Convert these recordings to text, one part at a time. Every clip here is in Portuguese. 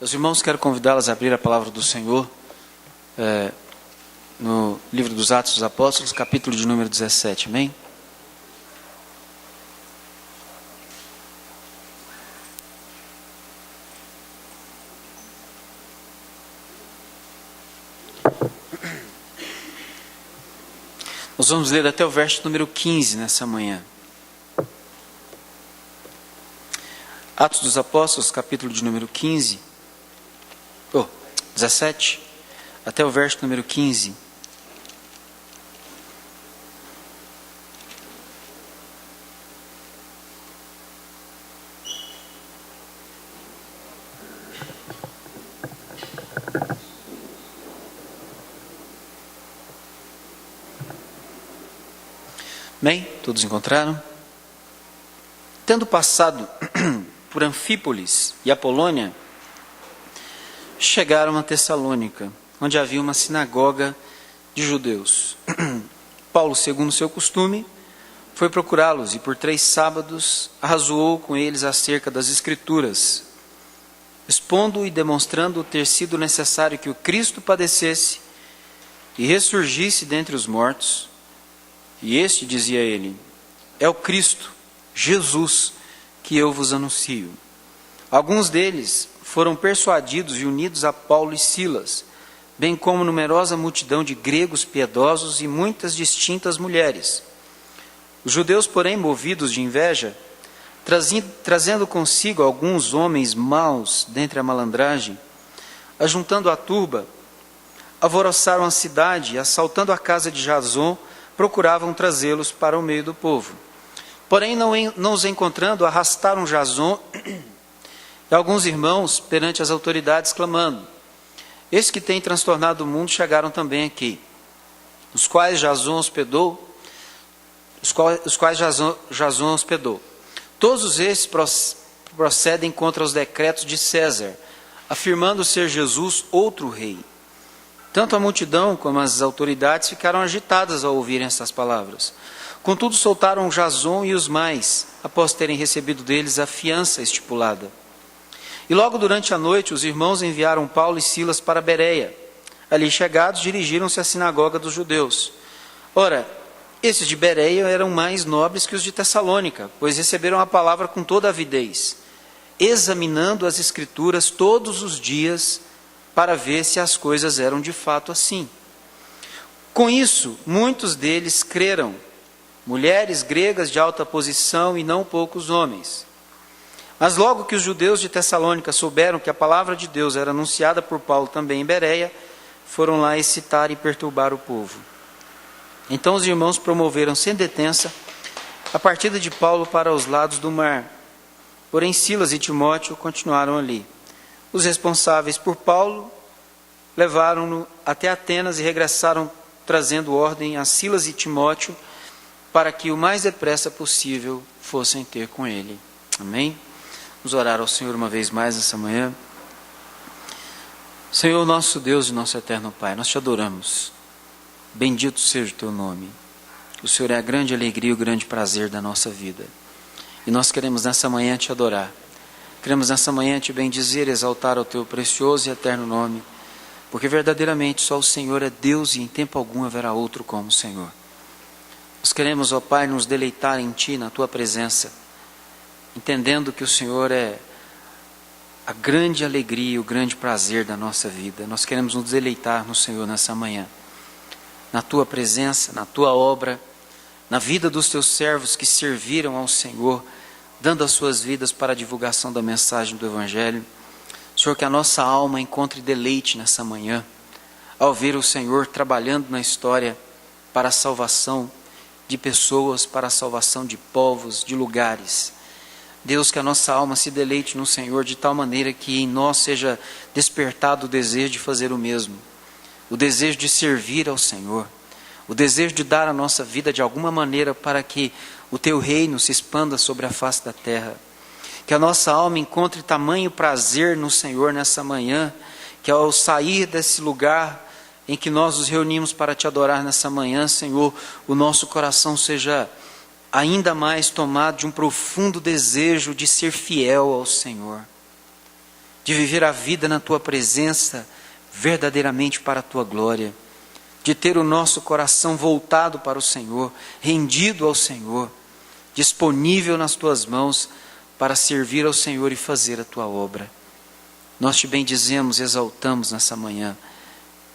Meus irmãos, quero convidá-los a abrir a palavra do Senhor no livro dos Atos dos Apóstolos, capítulo de número 17, amém? Nós vamos ler até o verso número 15 nessa manhã. Atos dos Apóstolos, capítulo de número 17, até o verso número 15. Bem, todos encontraram? Tendo passado por Anfípolis e Apolônia, chegaram a Tessalônica, onde havia uma sinagoga de judeus. Paulo, segundo seu costume, foi procurá-los e por 3 sábados arrazoou com eles acerca das Escrituras, expondo e demonstrando ter sido necessário que o Cristo padecesse e ressurgisse dentre os mortos. E este, dizia ele, é o Cristo, Jesus, que eu vos anuncio. Alguns deles foram persuadidos e unidos a Paulo e Silas, bem como numerosa multidão de gregos piedosos e muitas distintas mulheres. Os judeus, porém, movidos de inveja, trazendo consigo alguns homens maus dentre a malandragem, ajuntando a turba, alvoroçaram a cidade e, assaltando a casa de Jason, procuravam trazê-los para o meio do povo. Porém, não os encontrando, arrastaram Jason e alguns irmãos perante as autoridades, clamando: esses que têm transtornado o mundo chegaram também aqui, os quais Jason hospedou. Todos esses procedem contra os decretos de César, afirmando ser Jesus outro rei. Tanto a multidão como as autoridades ficaram agitadas ao ouvirem essas palavras. Contudo, soltaram Jason e os mais, após terem recebido deles a fiança estipulada. E logo durante a noite, os irmãos enviaram Paulo e Silas para Bereia. Ali chegados, dirigiram-se à sinagoga dos judeus. Ora, esses de Bereia eram mais nobres que os de Tessalônica, pois receberam a palavra com toda avidez, examinando as Escrituras todos os dias, para ver se as coisas eram de fato assim. Com isso, muitos deles creram, mulheres gregas de alta posição e não poucos homens. Mas logo que os judeus de Tessalônica souberam que a palavra de Deus era anunciada por Paulo também em Bereia, foram lá excitar e perturbar o povo. Então os irmãos promoveram sem detença a partida de Paulo para os lados do mar. Porém Silas e Timóteo continuaram ali. Os responsáveis por Paulo levaram-no até Atenas e regressaram trazendo ordem a Silas e Timóteo para que o mais depressa possível fossem ter com ele. Amém? Vamos orar ao Senhor uma vez mais essa manhã. Senhor, nosso Deus e nosso eterno Pai, nós te adoramos. Bendito seja o teu nome. O Senhor é a grande alegria e o grande prazer da nossa vida. E nós queremos nessa manhã te adorar. Queremos nessa manhã te bendizer e exaltar o teu precioso e eterno nome, porque verdadeiramente só o Senhor é Deus e em tempo algum haverá outro como o Senhor. Nós queremos, ó Pai, nos deleitar em Ti, na Tua presença, entendendo que o Senhor é a grande alegria e o grande prazer da nossa vida. Nós queremos nos deleitar no Senhor nessa manhã, na Tua presença, na Tua obra, na vida dos Teus servos que serviram ao Senhor, dando as suas vidas para a divulgação da mensagem do Evangelho. Senhor, que a nossa alma encontre deleite nessa manhã, ao ver o Senhor trabalhando na história para a salvação de pessoas, para a salvação de povos, de lugares. Deus, que a nossa alma se deleite no Senhor de tal maneira que em nós seja despertado o desejo de fazer o mesmo, o desejo de servir ao Senhor, o desejo de dar a nossa vida de alguma maneira para que o Teu reino se expanda sobre a face da terra. Que a nossa alma encontre tamanho prazer no Senhor nessa manhã, que ao sair desse lugar em que nós nos reunimos para Te adorar nessa manhã, Senhor, o nosso coração seja ainda mais tomado de um profundo desejo de ser fiel ao Senhor. de viver a vida na tua presença, verdadeiramente para a tua glória, de ter o nosso coração voltado para o Senhor, rendido ao Senhor, disponível nas tuas mãos para servir ao Senhor e fazer a tua obra. Nós te bendizemos e exaltamos nessa manhã,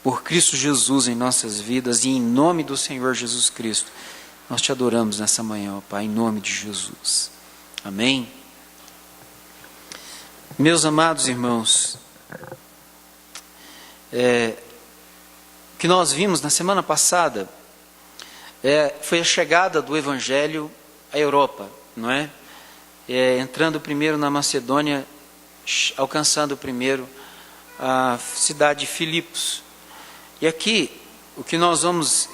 por Cristo Jesus em nossas vidas e em nome do Senhor Jesus Cristo. Nós te adoramos nessa manhã, ó Pai, em nome de Jesus. Amém. Meus amados irmãos, o que nós vimos na semana passada foi a chegada do Evangelho à Europa, não é? Entrando primeiro na Macedônia, alcançando primeiro a cidade de Filipos. E aqui, o que nós vamos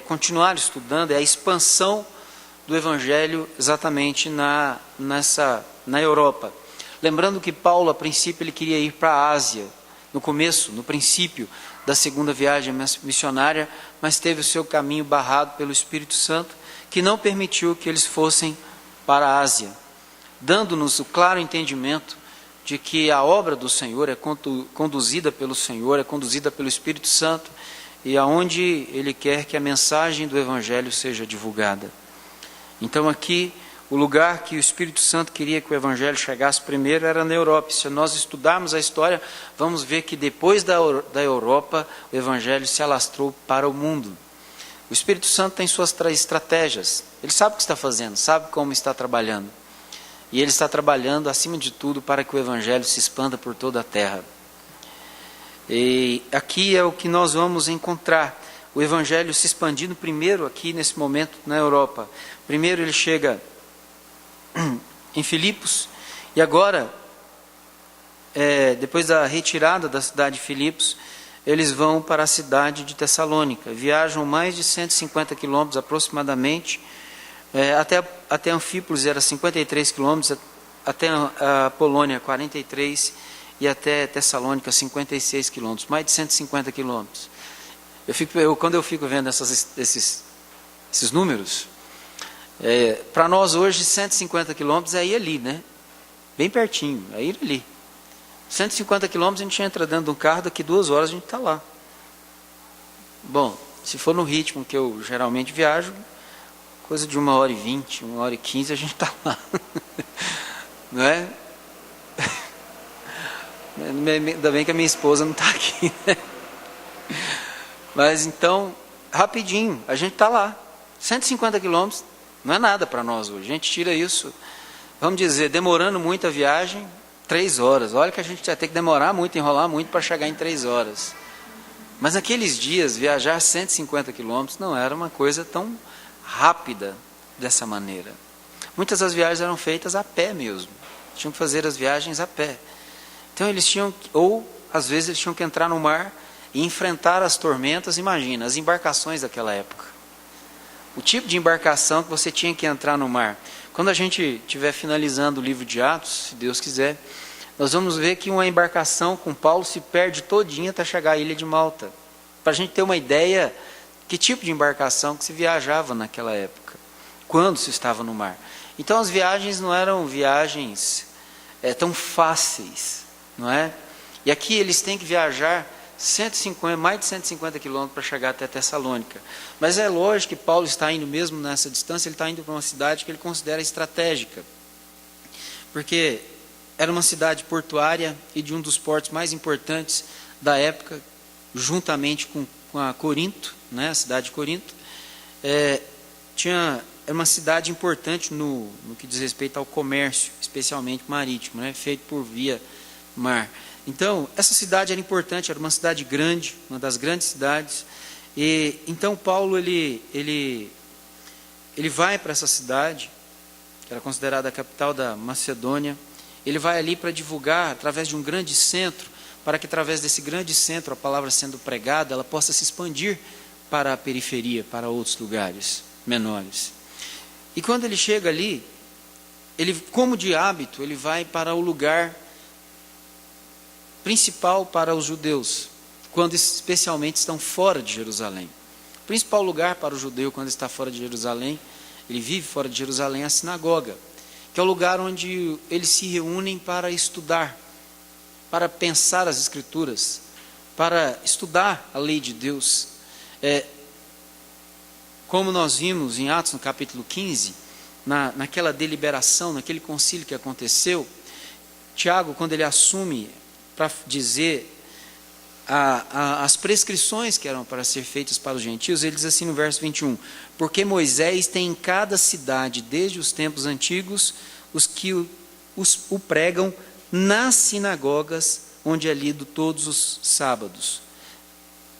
continuar estudando é a expansão do Evangelho exatamente na Europa. Lembrando que Paulo, a princípio, ele queria ir para a Ásia, no princípio da segunda viagem missionária, mas teve o seu caminho barrado pelo Espírito Santo, que não permitiu que eles fossem para a Ásia, dando-nos o claro entendimento de que a obra do Senhor é conduzida pelo Senhor, é conduzida pelo Espírito Santo, e aonde Ele quer que a mensagem do Evangelho seja divulgada. Então aqui, o lugar que o Espírito Santo queria que o Evangelho chegasse primeiro era na Europa. Se nós estudarmos a história, vamos ver que depois da Europa, o Evangelho se alastrou para o mundo. O Espírito Santo tem suas estratégias. Ele sabe o que está fazendo, sabe como está trabalhando. E Ele está trabalhando, acima de tudo, para que o Evangelho se expanda por toda a terra. E aqui é o que nós vamos encontrar. O Evangelho se expandindo primeiro aqui nesse momento na Europa. Primeiro ele chega em Filipos, e agora, depois da retirada da cidade de Filipos, eles vão para a cidade de Tessalônica, viajam mais de 150 quilômetros aproximadamente, até Anfípolis era 53 quilômetros, até a Polônia 43, e até Tessalônica 56 quilômetros, mais de 150 quilômetros. Quando eu fico vendo esses números, para nós hoje 150 quilômetros é ir ali, né? Bem pertinho, é ir ali. 150 quilômetros a gente entra dentro de um carro, daqui 2 horas a gente está lá. Bom, se for no ritmo que eu geralmente viajo, coisa de 1h20, 1h15 a gente está lá. Não é? Ainda bem que a minha esposa não está aqui, né? Mas então, rapidinho, a gente está lá. 150 quilômetros não é nada para nós hoje. A gente tira isso, vamos dizer, demorando muito a viagem, 3 horas. Olha que a gente vai ter que demorar muito, enrolar muito para chegar em 3 horas. Mas naqueles dias, viajar 150 quilômetros não era uma coisa tão rápida dessa maneira. Muitas das viagens eram feitas a pé mesmo. Tinham que fazer as viagens a pé. Então eles tinham, ou às vezes eles tinham que entrar no mar e enfrentar as tormentas. Imagina, as embarcações daquela época. O tipo de embarcação que você tinha que entrar no mar. Quando a gente estiver finalizando o livro de Atos, se Deus quiser, nós vamos ver que uma embarcação com Paulo se perde todinha até chegar à ilha de Malta. Para a gente ter uma ideia que tipo de embarcação que se viajava naquela época, quando se estava no mar. Então as viagens não eram viagens tão fáceis, não é? E aqui eles têm que viajar mais de 150 quilômetros para chegar até Tessalônica. Mas é lógico que Paulo está indo mesmo nessa distância, ele está indo para uma cidade que ele considera estratégica. Porque era uma cidade portuária e de um dos portos mais importantes da época, juntamente com a Corinto, né, a cidade de Corinto. Era uma cidade importante no que diz respeito ao comércio, especialmente marítimo, né, feito por via mar. Então, essa cidade era importante, era uma cidade grande, uma das grandes cidades. E então Paulo ele vai para essa cidade, que era considerada a capital da Macedônia. Ele vai ali para divulgar através de um grande centro, para que através desse grande centro, a palavra sendo pregada, ela possa se expandir para a periferia, para outros lugares menores. E quando ele chega ali, ele, como de hábito, ele vai para o lugar principal para os judeus, quando especialmente estão fora de Jerusalém. O principal lugar para o judeu quando está fora de Jerusalém, ele vive fora de Jerusalém, é a sinagoga, que é o lugar onde eles se reúnem para estudar para pensar as Escrituras, para estudar a lei de Deus. Como nós vimos em Atos, no capítulo 15, naquela deliberação, naquele concílio que aconteceu, Tiago, quando ele assume para dizer as prescrições que eram para ser feitas para os gentios, ele diz assim no verso 21, porque Moisés tem em cada cidade, desde os tempos antigos, os que o pregam nas sinagogas, onde é lido todos os sábados.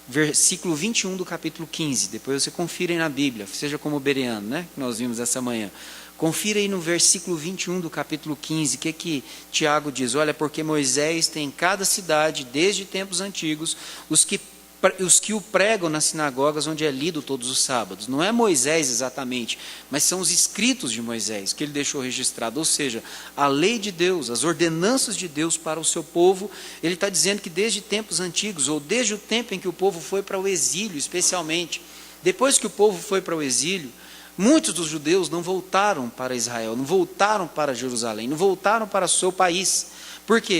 Versículo 21 do capítulo 15, depois você confira aí na Bíblia, seja como o Bereano, né, que nós vimos essa manhã. Confira aí no versículo 21 do capítulo 15, o que Tiago diz? Olha, porque Moisés tem em cada cidade, desde tempos antigos, os que o pregam nas sinagogas, onde é lido todos os sábados. Não é Moisés exatamente, mas são os escritos de Moisés, que ele deixou registrado, ou seja, a lei de Deus, as ordenanças de Deus para o seu povo. Ele está dizendo que desde tempos antigos, ou desde o tempo em que o povo foi para o exílio, especialmente, depois que o povo foi para o exílio, muitos dos judeus não voltaram para Israel, não voltaram para Jerusalém, não voltaram para o seu país, porque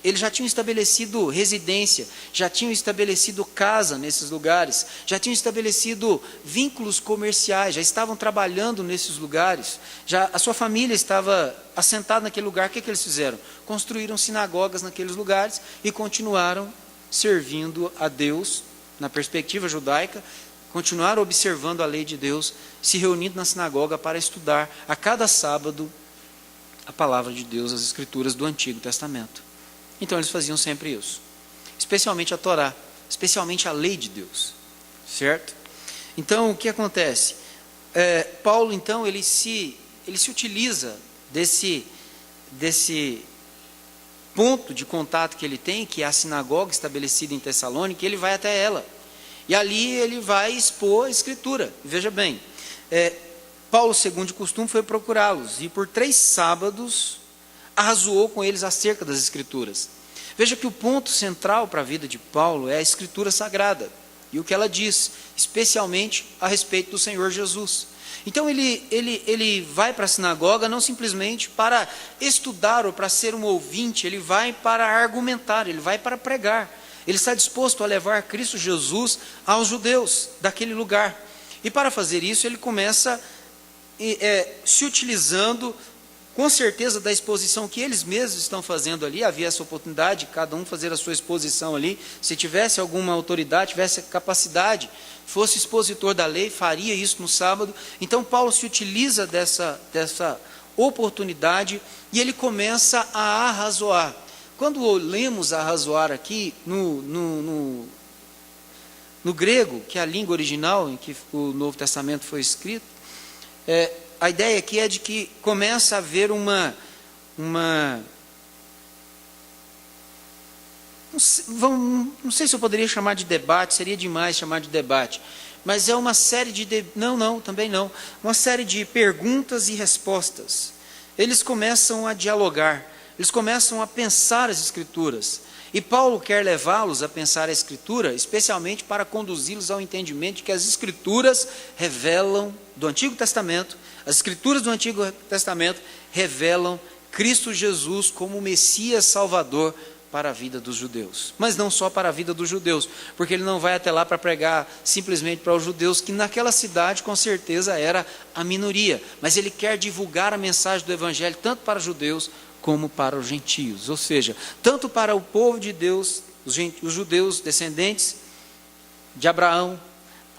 eles já tinham estabelecido residência, já tinham estabelecido casa nesses lugares, já tinham estabelecido vínculos comerciais, já estavam trabalhando nesses lugares, já a sua família estava assentada naquele lugar. O que eles fizeram? Construíram sinagogas naqueles lugares e continuaram servindo a Deus, na perspectiva judaica, continuaram observando a lei de Deus, se reunindo na sinagoga para estudar a cada sábado a palavra de Deus, as Escrituras do Antigo Testamento. Então eles faziam sempre isso, especialmente a Torá, especialmente a lei de Deus, certo? Então o que acontece? Paulo então ele se utiliza desse ponto de contato que ele tem, que é a sinagoga estabelecida em Tessalônica, e ele vai até ela, e ali ele vai expor a Escritura. Veja bem, Paulo, segundo de costume, foi procurá-los, e por 3 sábados arrazoou com eles acerca das Escrituras. Veja que o ponto central para a vida de Paulo é a Escritura Sagrada, e o que ela diz, especialmente a respeito do Senhor Jesus. Então ele vai para a sinagoga não simplesmente para estudar ou para ser um ouvinte, ele vai para argumentar, ele vai para pregar. Ele está disposto a levar Cristo Jesus aos judeus daquele lugar. E para fazer isso ele começa se utilizando com certeza da exposição que eles mesmos estão fazendo ali. Havia essa oportunidade de cada um fazer a sua exposição ali. Se tivesse alguma autoridade, tivesse capacidade, fosse expositor da lei, faria isso no sábado. Então Paulo se utiliza dessa oportunidade e ele começa a arrazoar. Quando lemos arrazoar aqui no grego, que é a língua original em que o Novo Testamento foi escrito, a ideia aqui é de que começa a haver não sei se eu poderia chamar de debate, seria demais chamar de debate, mas é uma série uma série de perguntas e respostas. Eles começam a dialogar, eles começam a pensar as Escrituras, e Paulo quer levá-los a pensar a Escritura, especialmente para conduzi-los ao entendimento de que as Escrituras revelam do Antigo Testamento, as Escrituras do Antigo Testamento revelam Cristo Jesus como o Messias Salvador para a vida dos judeus. Mas não só para a vida dos judeus, porque ele não vai até lá para pregar simplesmente para os judeus, que naquela cidade com certeza era a minoria, mas ele quer divulgar a mensagem do Evangelho tanto para os judeus como para os gentios, ou seja, tanto para o povo de Deus, os judeus descendentes de Abraão,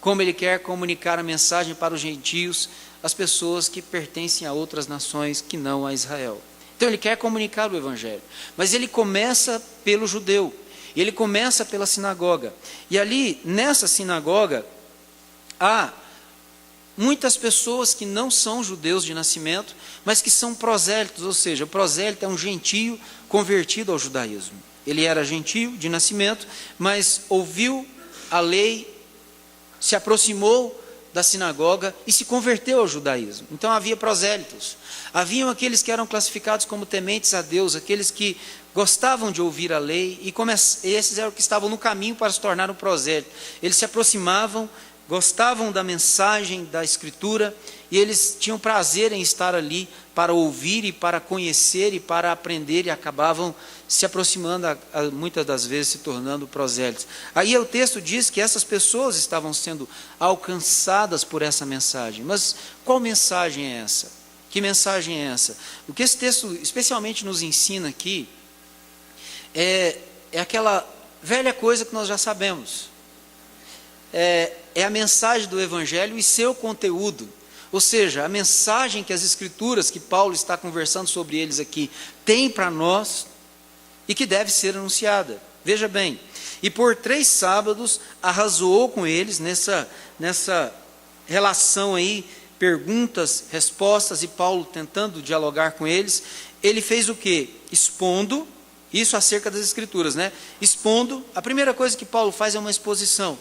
como ele quer comunicar a mensagem para os gentios, as pessoas que pertencem a outras nações que não a Israel. Então ele quer comunicar o Evangelho, mas ele começa pelo judeu, e ele começa pela sinagoga, e ali nessa sinagoga há muitas pessoas que não são judeus de nascimento, mas que são prosélitos, ou seja, o prosélito é um gentio convertido ao judaísmo. Ele era gentio de nascimento, mas ouviu a lei, se aproximou da sinagoga e se converteu ao judaísmo. Então havia prosélitos, haviam aqueles que eram classificados como tementes a Deus, aqueles que gostavam de ouvir a lei, e esses eram que estavam no caminho para se tornar um prosélito. Eles se aproximavam, gostavam da mensagem da Escritura, e eles tinham prazer em estar ali para ouvir e para conhecer e para aprender, e acabavam se aproximando, muitas das vezes se tornando prosélitos. Aí o texto diz que essas pessoas estavam sendo alcançadas por essa mensagem. Mas qual mensagem é essa? Que mensagem é essa? O que esse texto especialmente nos ensina aqui é aquela velha coisa que nós já sabemos. É a mensagem do Evangelho e seu conteúdo. Ou seja, a mensagem que as Escrituras, que Paulo está conversando sobre eles aqui, tem para nós e que deve ser anunciada. Veja bem, e por 3 sábados arrazoou com eles nessa relação aí, perguntas, respostas, e Paulo tentando dialogar com eles. Ele fez o quê? Expondo, isso acerca das Escrituras, né? Expondo, a primeira coisa que Paulo faz é uma exposição.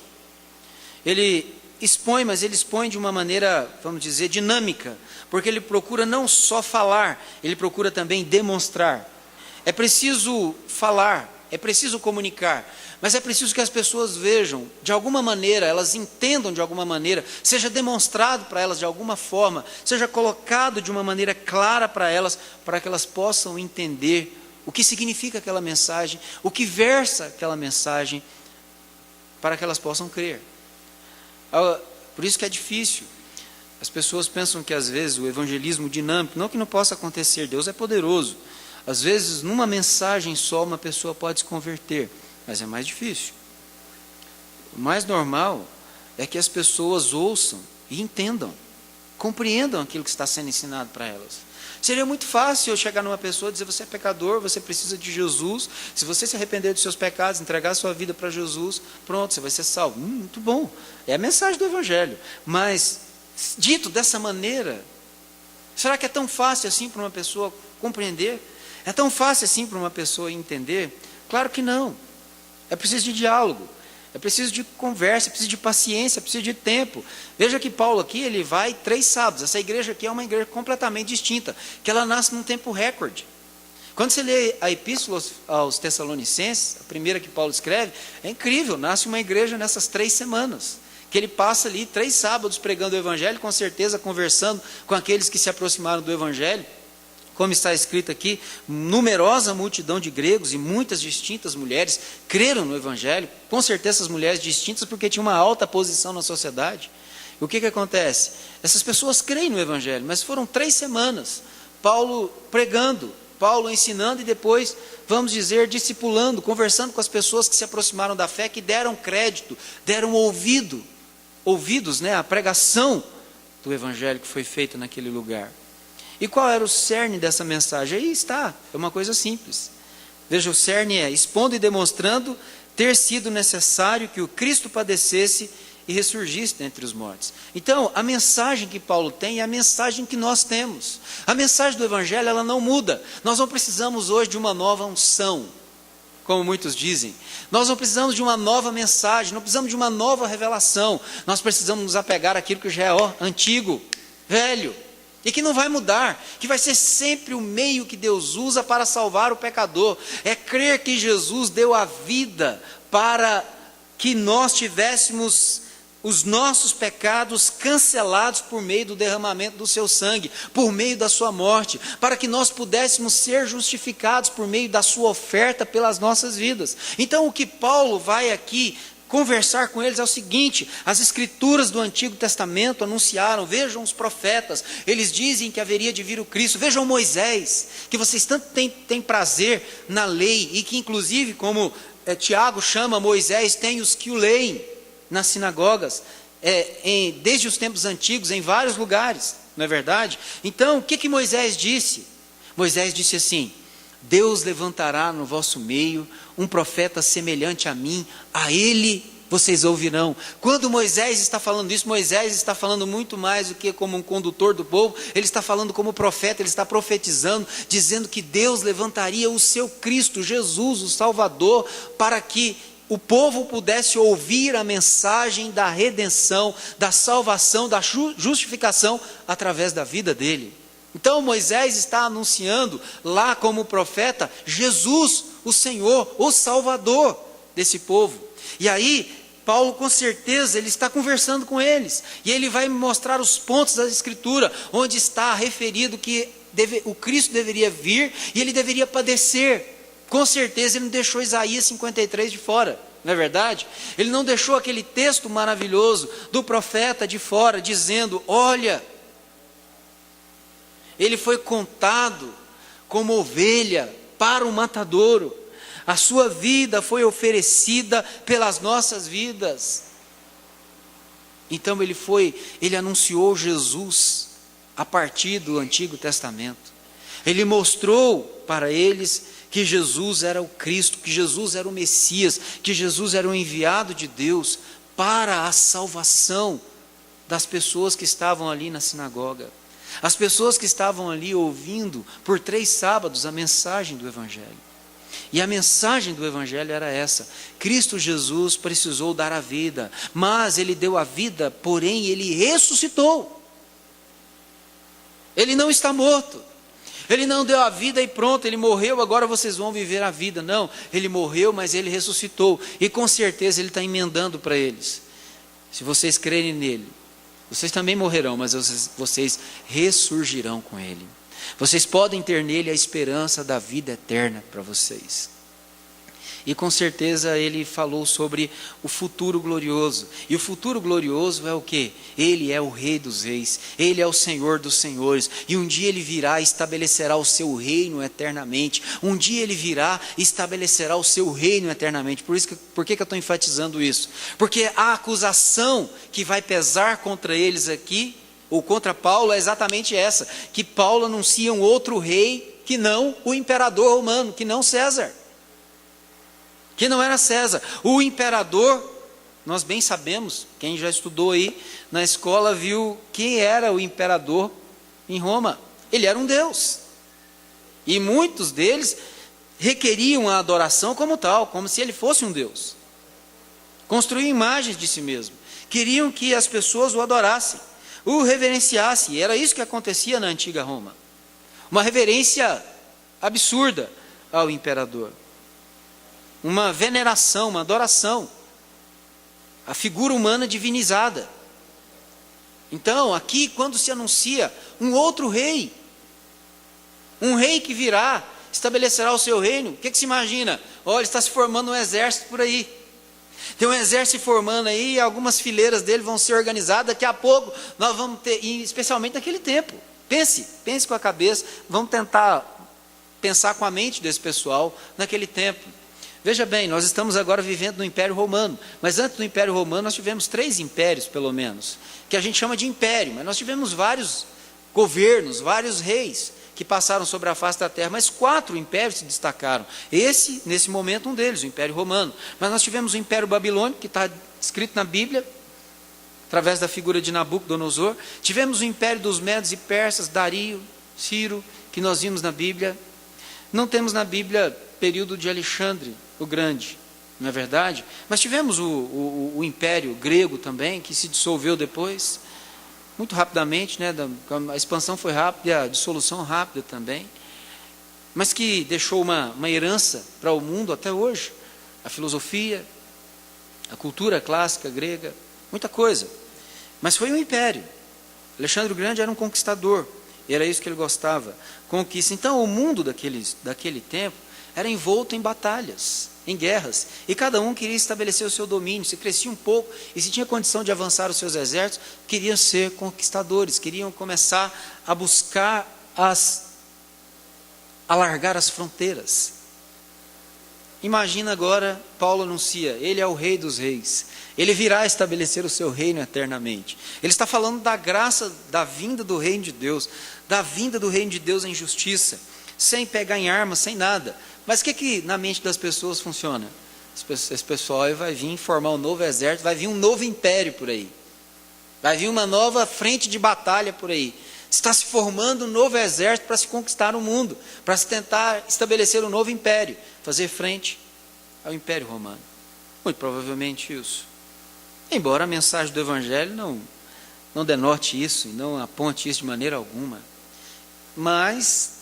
Ele expõe, mas ele expõe de uma maneira, vamos dizer, dinâmica, porque ele procura não só falar, ele procura também demonstrar. É preciso falar, é preciso comunicar, mas é preciso que as pessoas vejam de alguma maneira, elas entendam de alguma maneira, seja demonstrado para elas de alguma forma, seja colocado de uma maneira clara para que elas possam entender o que significa aquela mensagem, o que versa aquela mensagem, para que elas possam crer. Por isso que é difícil. As pessoas pensam que às vezes o evangelismo dinâmico, não que não possa acontecer, Deus é poderoso. Às vezes numa mensagem só uma pessoa pode se converter, mas é mais difícil. O mais normal é que as pessoas ouçam e entendam, compreendam aquilo que está sendo ensinado para elas. Seria muito fácil eu chegar numa pessoa e dizer: você é pecador, você precisa de Jesus, se você se arrepender dos seus pecados, entregar a sua vida para Jesus, pronto, você vai ser salvo. Muito bom, é a mensagem do Evangelho. Mas, dito dessa maneira, será que é tão fácil assim para uma pessoa compreender? É tão fácil assim para uma pessoa entender? Claro que não. É preciso de diálogo, é preciso de conversa, é preciso de paciência, é preciso de tempo. Veja que Paulo aqui, ele vai 3 sábados. Essa igreja aqui é uma igreja completamente distinta, que ela nasce num tempo recorde. Quando você lê a Epístola aos Tessalonicenses, a primeira que Paulo escreve, é incrível, nasce uma igreja nessas 3 semanas, que ele passa ali 3 sábados pregando o Evangelho, com certeza conversando com aqueles que se aproximaram do Evangelho. Como está escrito aqui, numerosa multidão de gregos e muitas distintas mulheres creram no Evangelho. Com certeza essas mulheres distintas porque tinham uma alta posição na sociedade. E o que acontece? Essas pessoas creem no Evangelho, mas foram 3 semanas. Paulo pregando, Paulo ensinando e depois, vamos dizer, discipulando, conversando com as pessoas que se aproximaram da fé, que deram crédito, deram ouvidos, né, à pregação do Evangelho que foi feita naquele lugar. E qual era o cerne dessa mensagem? Aí está, é uma coisa simples. Veja, o cerne é: expondo e demonstrando ter sido necessário que o Cristo padecesse e ressurgisse dentre os mortos. Então, a mensagem que Paulo tem é a mensagem que nós temos. A mensagem do Evangelho, ela não muda. Nós não precisamos hoje de uma nova unção, como muitos dizem. Nós não precisamos de uma nova mensagem, não precisamos de uma nova revelação. Nós precisamos nos apegar àquilo que já é antigo, velho, e que não vai mudar, que vai ser sempre o meio que Deus usa para salvar o pecador. É crer que Jesus deu a vida para que nós tivéssemos os nossos pecados cancelados por meio do derramamento do seu sangue, por meio da sua morte, para que nós pudéssemos ser justificados por meio da sua oferta pelas nossas vidas. Então o que Paulo vai aqui conversar com eles é o seguinte: as escrituras do Antigo Testamento anunciaram, vejam os profetas, eles dizem que haveria de vir o Cristo. Vejam Moisés, que vocês tanto têm prazer na lei, e que inclusive, como Tiago chama Moisés, tem os que o leem nas sinagogas, desde os tempos antigos, em vários lugares, não é verdade? Então, o que Moisés disse? Moisés disse assim: Deus levantará no vosso meio um profeta semelhante a mim, a ele vocês ouvirão. Quando Moisés está falando isso, Moisés está falando muito mais do que como um condutor do povo, ele está falando como profeta, ele está profetizando, dizendo que Deus levantaria o seu Cristo, Jesus, o Salvador, para que o povo pudesse ouvir a mensagem da redenção, da salvação, da justificação através da vida dele. Então Moisés está anunciando lá como profeta Jesus, o Senhor, o Salvador desse povo. E aí Paulo, com certeza, ele está conversando com eles. E ele vai mostrar os pontos da Escritura, onde está referido que o Cristo deveria vir e ele deveria padecer. Com certeza ele não deixou Isaías 53 de fora, não é verdade? Ele não deixou aquele texto maravilhoso do profeta de fora, dizendo: olha, ele foi contado como ovelha para o matadouro, a sua vida foi oferecida pelas nossas vidas. Então ele anunciou Jesus a partir do Antigo Testamento. Ele mostrou para eles que Jesus era o Cristo, que Jesus era o Messias, que Jesus era o enviado de Deus para a salvação das pessoas que estavam ali na sinagoga. As pessoas que estavam ali ouvindo por 3 sábados a mensagem do Evangelho. E a mensagem do Evangelho era essa: Cristo Jesus precisou dar a vida, mas Ele deu a vida, porém Ele ressuscitou. Ele não está morto. Ele não deu a vida e pronto, Ele morreu, agora vocês vão viver a vida. Não, Ele morreu, mas Ele ressuscitou. E com certeza Ele está emendando para eles: se vocês crerem nele, vocês também morrerão, mas vocês ressurgirão com Ele. Vocês podem ter nele a esperança da vida eterna para vocês. E com certeza ele falou sobre o futuro glorioso. E o futuro glorioso é o quê? Ele é o Rei dos Reis, Ele é o Senhor dos Senhores. E um dia Ele virá e estabelecerá o seu reino eternamente. Um dia Ele virá e estabelecerá o seu reino eternamente. Por que eu estou enfatizando isso? Porque a acusação que vai pesar contra eles aqui, ou contra Paulo, é exatamente essa: que Paulo anuncia um outro rei que não o imperador romano, que não César. Que não era César. O imperador, nós bem sabemos, quem já estudou aí na escola viu quem era o imperador em Roma. Ele era um deus. E muitos deles requeriam a adoração como tal, como se ele fosse um deus. Construíam imagens de si mesmo. Queriam que as pessoas o adorassem, o reverenciassem. E era isso que acontecia na antiga Roma. Uma reverência absurda ao imperador. Uma veneração, uma adoração, a figura humana divinizada. Então, aqui, quando se anuncia um outro rei, um rei que virá, estabelecerá o seu reino, o que se imagina? Olha, está se formando um exército por aí. Tem um exército se formando aí, e algumas fileiras dele vão ser organizadas. Daqui a pouco nós vamos ter, e especialmente naquele tempo. Pense com a cabeça, vamos tentar pensar com a mente desse pessoal naquele tempo. Veja bem, nós estamos agora vivendo no Império Romano, mas antes do Império Romano nós tivemos 3 impérios pelo menos, que a gente chama de império, mas nós tivemos vários governos, vários reis que passaram sobre a face da terra, mas 4 impérios se destacaram. Esse, nesse momento, um deles, o Império Romano. Mas nós tivemos o Império Babilônico, que está escrito na Bíblia, através da figura de Nabucodonosor. Tivemos o Império dos Medos e Persas, Dario, Ciro, que nós vimos na Bíblia. Não temos na Bíblia período de Alexandre o Grande, não é verdade? Mas tivemos o Império Grego também, que se dissolveu depois, muito rapidamente, né? A expansão foi rápida e a dissolução rápida também, mas que deixou uma herança para o mundo até hoje. A filosofia, a cultura clássica grega, muita coisa. Mas foi um império. Alexandre o Grande era um conquistador, era isso que ele gostava, conquista. Então o mundo daquele tempo era envolto em batalhas, em guerras, e cada um queria estabelecer o seu domínio. Se crescia um pouco e se tinha condição de avançar os seus exércitos, queriam ser conquistadores, queriam começar a buscar alargar as fronteiras. Imagina agora, Paulo anuncia, ele é o Rei dos Reis, ele virá estabelecer o seu reino eternamente. Ele está falando da graça, da vinda do reino de Deus, da vinda do reino de Deus em justiça, sem pegar em armas, sem nada. Mas o que na mente das pessoas funciona? Esse pessoal vai vir formar um novo exército, vai vir um novo império por aí. Vai vir uma nova frente de batalha por aí. Está se formando um novo exército para se conquistar o mundo, para se tentar estabelecer um novo império, fazer frente ao Império Romano. Muito provavelmente isso. Embora a mensagem do Evangelho não denote isso, e não aponte isso de maneira alguma. Mas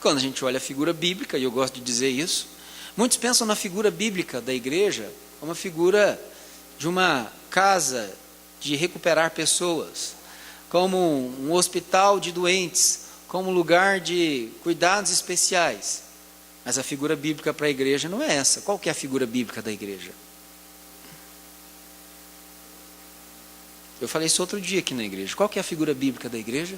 quando a gente olha a figura bíblica, e eu gosto de dizer isso, muitos pensam na figura bíblica da igreja, uma figura de uma casa de recuperar pessoas, como um hospital de doentes, como lugar de cuidados especiais. Mas a figura bíblica para a igreja não é essa. Qual que é a figura bíblica da igreja? Eu falei isso outro dia aqui na igreja. Qual que é a figura bíblica da igreja?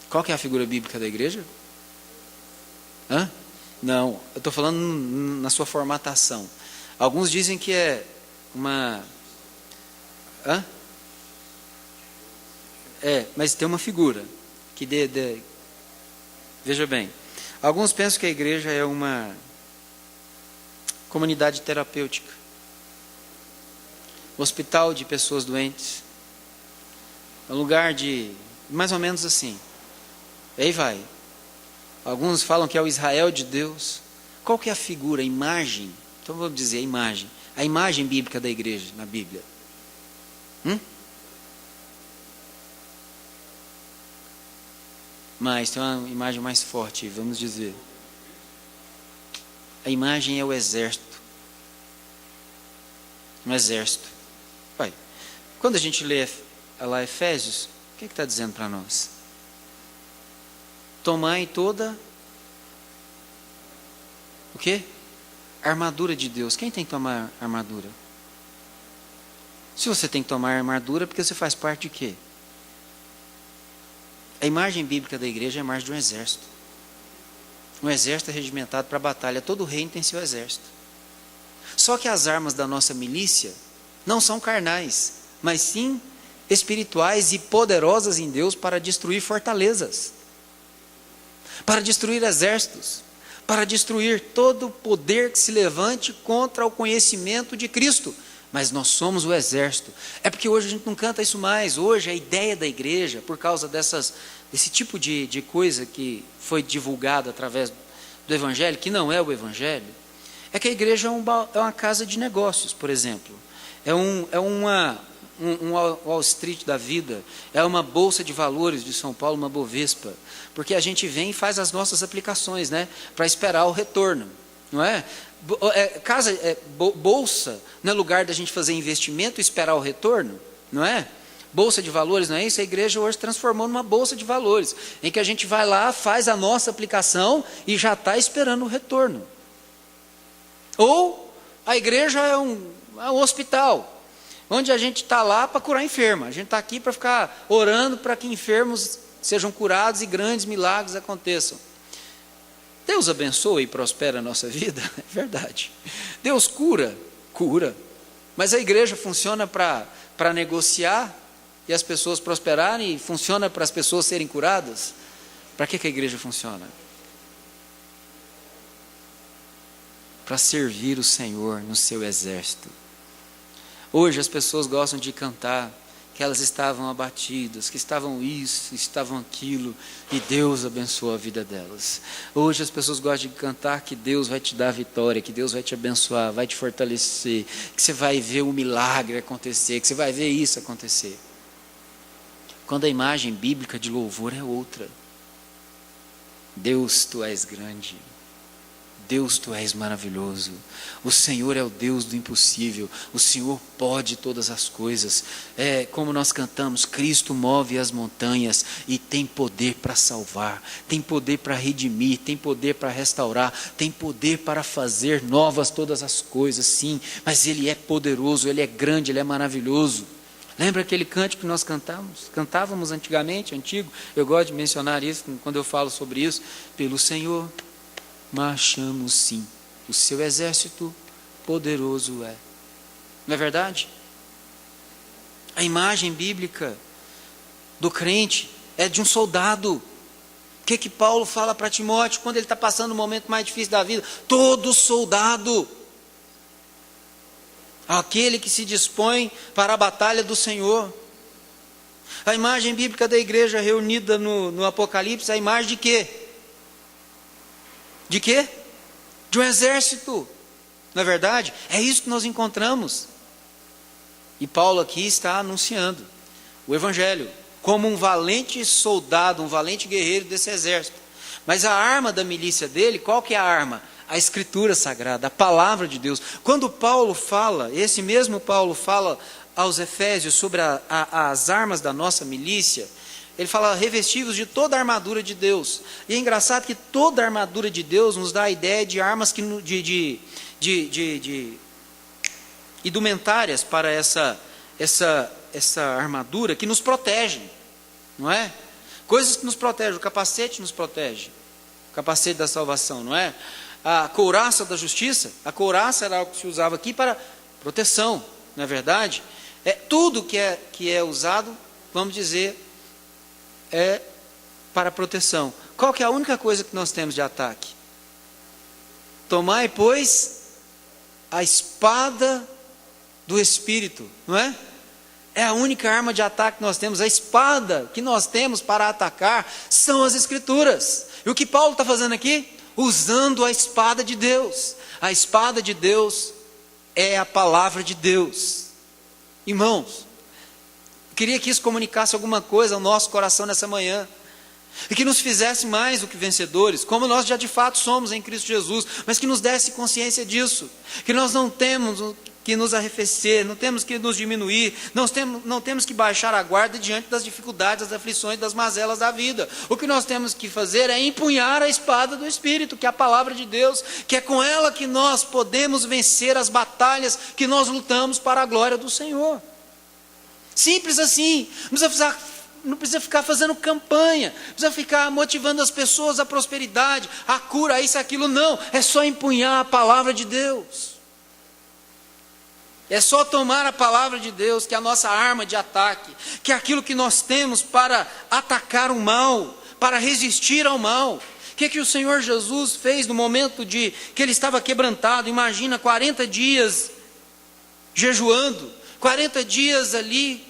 Qual que é a figura bíblica da igreja? Não, eu estou falando na sua formatação. Alguns dizem que é uma... mas tem uma figura que veja bem, alguns pensam que a igreja é uma comunidade terapêutica, hospital de pessoas doentes, um lugar de, mais ou menos assim, aí vai. Alguns falam que é o Israel de Deus. Qual que é a figura, a imagem? Então vamos dizer a imagem bíblica da igreja na Bíblia. Mas tem uma imagem mais forte, vamos dizer. A imagem é o exército. Um exército. Vai. Quando a gente lê lá Efésios, o que está dizendo para nós? Tomai toda o quê? A armadura de Deus. Quem tem que tomar armadura? Se você tem que tomar armadura, porque você faz parte de quê? A imagem bíblica da igreja é a imagem de um exército. Um exército é regimentado para a batalha. Todo reino tem seu exército. Só que as armas da nossa milícia não são carnais, mas sim espirituais e poderosas em Deus para destruir fortalezas, para destruir exércitos, para destruir todo o poder que se levante contra o conhecimento de Cristo. Mas nós somos o exército. É porque hoje a gente não canta isso mais. Hoje a ideia da igreja, por causa desse tipo de coisa que foi divulgada através do evangelho, que não é o evangelho, é que a igreja é uma casa de negócios, por exemplo. É um Wall Street da vida, é uma bolsa de valores de São Paulo, uma Bovespa, porque a gente vem e faz as nossas aplicações, né, para esperar o retorno, não é? Bolsa não é lugar da gente fazer investimento e esperar o retorno, não é? Bolsa de valores, não é isso? A igreja hoje transformou numa bolsa de valores, em que a gente vai lá, faz a nossa aplicação e já está esperando o retorno. Ou a igreja é um hospital, onde a gente está lá para curar enfermo. A gente está aqui para ficar orando para que enfermos sejam curados e grandes milagres aconteçam. Deus abençoa e prospera a nossa vida, é verdade. Deus cura. Mas a igreja funciona para negociar e as pessoas prosperarem, e funciona para as pessoas serem curadas? Para que a igreja funciona? Para servir o Senhor no seu exército. Hoje as pessoas gostam de cantar que elas estavam abatidas, que estavam isso, estavam aquilo, e Deus abençoou a vida delas. Hoje as pessoas gostam de cantar que Deus vai te dar vitória, que Deus vai te abençoar, vai te fortalecer, que você vai ver um milagre acontecer, que você vai ver isso acontecer. Quando a imagem bíblica de louvor é outra. Deus, tu és grande. Deus, tu és maravilhoso. O Senhor é o Deus do impossível. O Senhor pode todas as coisas. É como nós cantamos, Cristo move as montanhas e tem poder para salvar, tem poder para redimir, tem poder para restaurar, tem poder para fazer novas todas as coisas, sim. Mas Ele é poderoso, Ele é grande, Ele é maravilhoso. Lembra aquele cântico que nós cantávamos antigamente, antigo? Eu gosto de mencionar isso quando eu falo sobre isso. Pelo Senhor marchamos sim, o seu exército poderoso é. Não é verdade? A imagem bíblica do crente é de um soldado. O que Paulo fala para Timóteo quando ele está passando o momento mais difícil da vida? Todo soldado, aquele que se dispõe para a batalha do Senhor. A imagem bíblica da igreja reunida no Apocalipse é a imagem de quê? De quê? De um exército. Não é verdade? É isso que nós encontramos. E Paulo aqui está anunciando o evangelho como um valente soldado, um valente guerreiro desse exército. Mas a arma da milícia dele, qual que é a arma? a Escritura Sagrada, a Palavra de Deus. Quando Paulo fala, esse mesmo Paulo fala aos Efésios sobre as armas da nossa milícia, ele fala revestivos de toda a armadura de Deus. E é engraçado que toda a armadura de Deus nos dá a ideia de armas indumentárias para essa armadura que nos protegem, não é? Coisas que nos protegem, o capacete nos protege, o capacete da salvação, não é? A couraça da justiça, a couraça era algo que se usava aqui para proteção, não é verdade? Tudo que é usado, vamos dizer, é para proteção. Qual que é a única coisa que nós temos de ataque? Tomai, pois, a espada do Espírito, não é? É a única arma de ataque que nós temos. A espada que nós temos para atacar são as Escrituras. E o que Paulo está fazendo aqui? Usando a espada de Deus. A espada de Deus é a palavra de Deus. Irmãos, eu queria que isso comunicasse alguma coisa ao nosso coração nessa manhã. E que nos fizesse mais do que vencedores, como nós já de fato somos em Cristo Jesus, mas que nos desse consciência disso. Que nós não temos que nos arrefecer, não temos que nos diminuir, não temos que baixar a guarda diante das dificuldades, das aflições, das mazelas da vida. O que nós temos que fazer é empunhar a espada do Espírito, que é a palavra de Deus, que é com ela que nós podemos vencer as batalhas que nós lutamos para a glória do Senhor. Simples assim, não precisa ficar fazendo campanha, não precisa ficar motivando as pessoas à prosperidade, à cura, a isso, aquilo, não. É só empunhar a palavra de Deus. É só tomar a palavra de Deus, que é a nossa arma de ataque, que é aquilo que nós temos para atacar o mal, para resistir ao mal. O que o Senhor Jesus fez no momento que ele estava quebrantado? Imagina 40 dias jejuando, 40 dias ali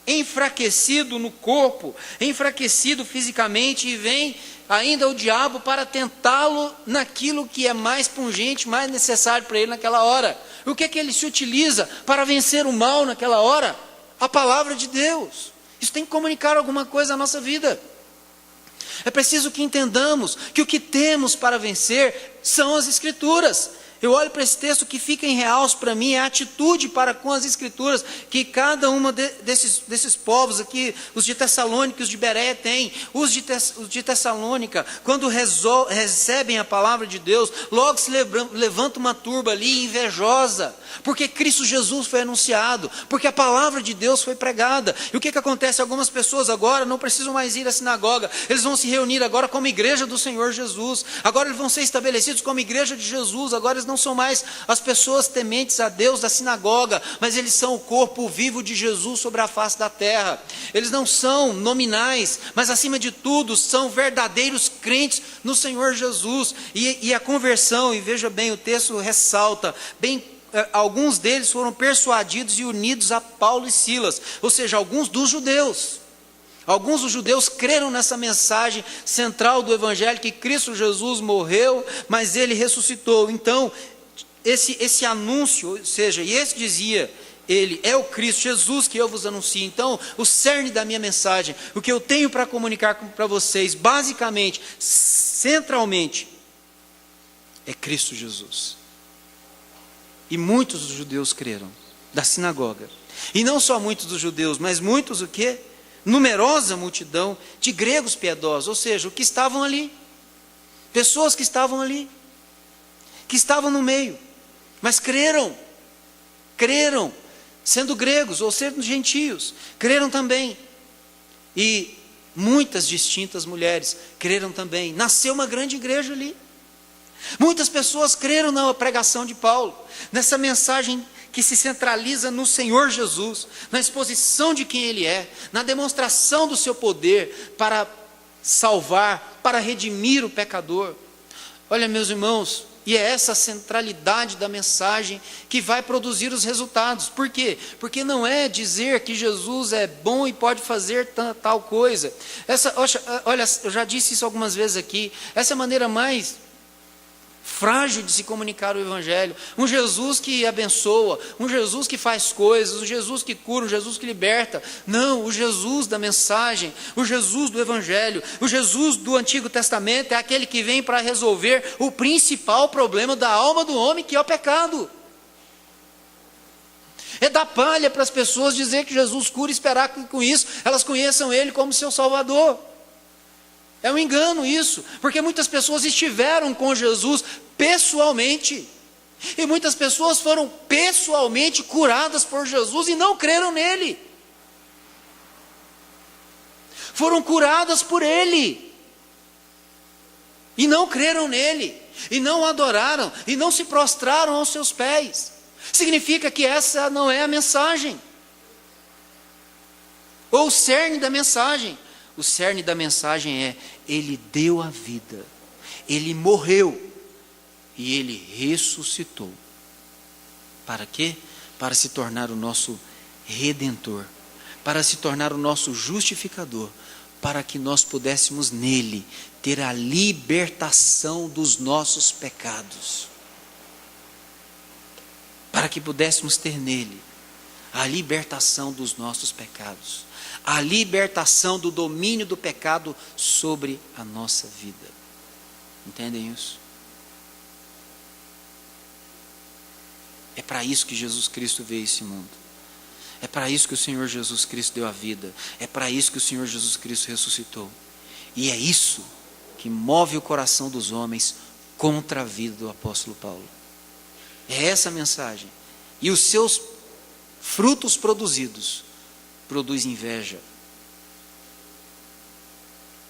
enfraquecido no corpo, enfraquecido fisicamente, e vem ainda o diabo para tentá-lo naquilo que é mais pungente, mais necessário para ele naquela hora. E o que ele se utiliza para vencer o mal naquela hora? A palavra de Deus. Isso tem que comunicar alguma coisa à nossa vida. É preciso que entendamos que o que temos para vencer são as Escrituras. Eu olho para esse texto, que fica em realce para mim é a atitude para com as Escrituras que cada uma desses povos aqui, os de Tessalônica e os de Bereia tem. Os de Tessalônica, quando recebem a palavra de Deus, logo se levanta uma turba ali invejosa, porque Cristo Jesus foi anunciado, porque a palavra de Deus foi pregada. E o que acontece? Algumas pessoas agora não precisam mais ir à sinagoga, eles vão se reunir agora como igreja do Senhor Jesus, agora eles vão ser estabelecidos como igreja de Jesus, agora eles não são mais as pessoas tementes a Deus da sinagoga, mas eles são o corpo vivo de Jesus sobre a face da terra. Eles não são nominais, mas acima de tudo são verdadeiros crentes no Senhor Jesus. E a conversão, e veja bem, o texto ressalta bem, alguns deles foram persuadidos e unidos a Paulo e Silas, ou seja, alguns dos judeus. Alguns dos judeus creram nessa mensagem central do Evangelho, que Cristo Jesus morreu, mas Ele ressuscitou. Então, esse anúncio, ou seja, e esse dizia, Ele é o Cristo Jesus que eu vos anuncio. Então, o cerne da minha mensagem, o que eu tenho para comunicar para vocês, basicamente, centralmente, é Cristo Jesus. E muitos dos judeus creram, da sinagoga. E não só muitos dos judeus, mas muitos o quê? Numerosa multidão de gregos piedosos, ou seja, que estavam ali, pessoas que estavam ali, que estavam no meio, mas creram, sendo gregos ou sendo gentios, creram também. E muitas distintas mulheres creram também. Nasceu uma grande igreja ali. Muitas pessoas creram na pregação de Paulo, nessa mensagem que se centraliza no Senhor Jesus, na exposição de quem Ele é, na demonstração do seu poder para salvar, para redimir o pecador. Olha, meus irmãos, e é essa centralidade da mensagem que vai produzir os resultados. Por quê? Porque não é dizer que Jesus é bom e pode fazer tal coisa. Olha, eu já disse isso algumas vezes aqui, essa é a maneira mais frágil de se comunicar o Evangelho, um Jesus que abençoa, um Jesus que faz coisas, um Jesus que cura, um Jesus que liberta. Não, o Jesus da mensagem, o Jesus do Evangelho, o Jesus do Antigo Testamento é aquele que vem para resolver o principal problema da alma do homem, que é o pecado. É dar palha para as pessoas dizer que Jesus cura e esperar que com isso elas conheçam Ele como seu Salvador. É um engano isso, porque muitas pessoas estiveram com Jesus pessoalmente, e muitas pessoas foram pessoalmente curadas por Jesus e não creram nele. Foram curadas por Ele, e não creram nele, e não o adoraram, e não se prostraram aos seus pés. Significa que essa não é a mensagem, ou o cerne da mensagem. O cerne da mensagem é: Ele deu a vida, Ele morreu e Ele ressuscitou. Para quê? Para se tornar o nosso Redentor, para se tornar o nosso justificador, para que nós pudéssemos nele ter a libertação dos nossos pecados. Para que pudéssemos ter nele a libertação dos nossos pecados, a libertação do domínio do pecado sobre a nossa vida. Entendem isso? É para isso que Jesus Cristo veio a esse mundo. É para isso que o Senhor Jesus Cristo deu a vida. É para isso que o Senhor Jesus Cristo ressuscitou. E é isso que move o coração dos homens contra a vida do apóstolo Paulo. É essa a mensagem. E os seus frutos produzidos produz inveja,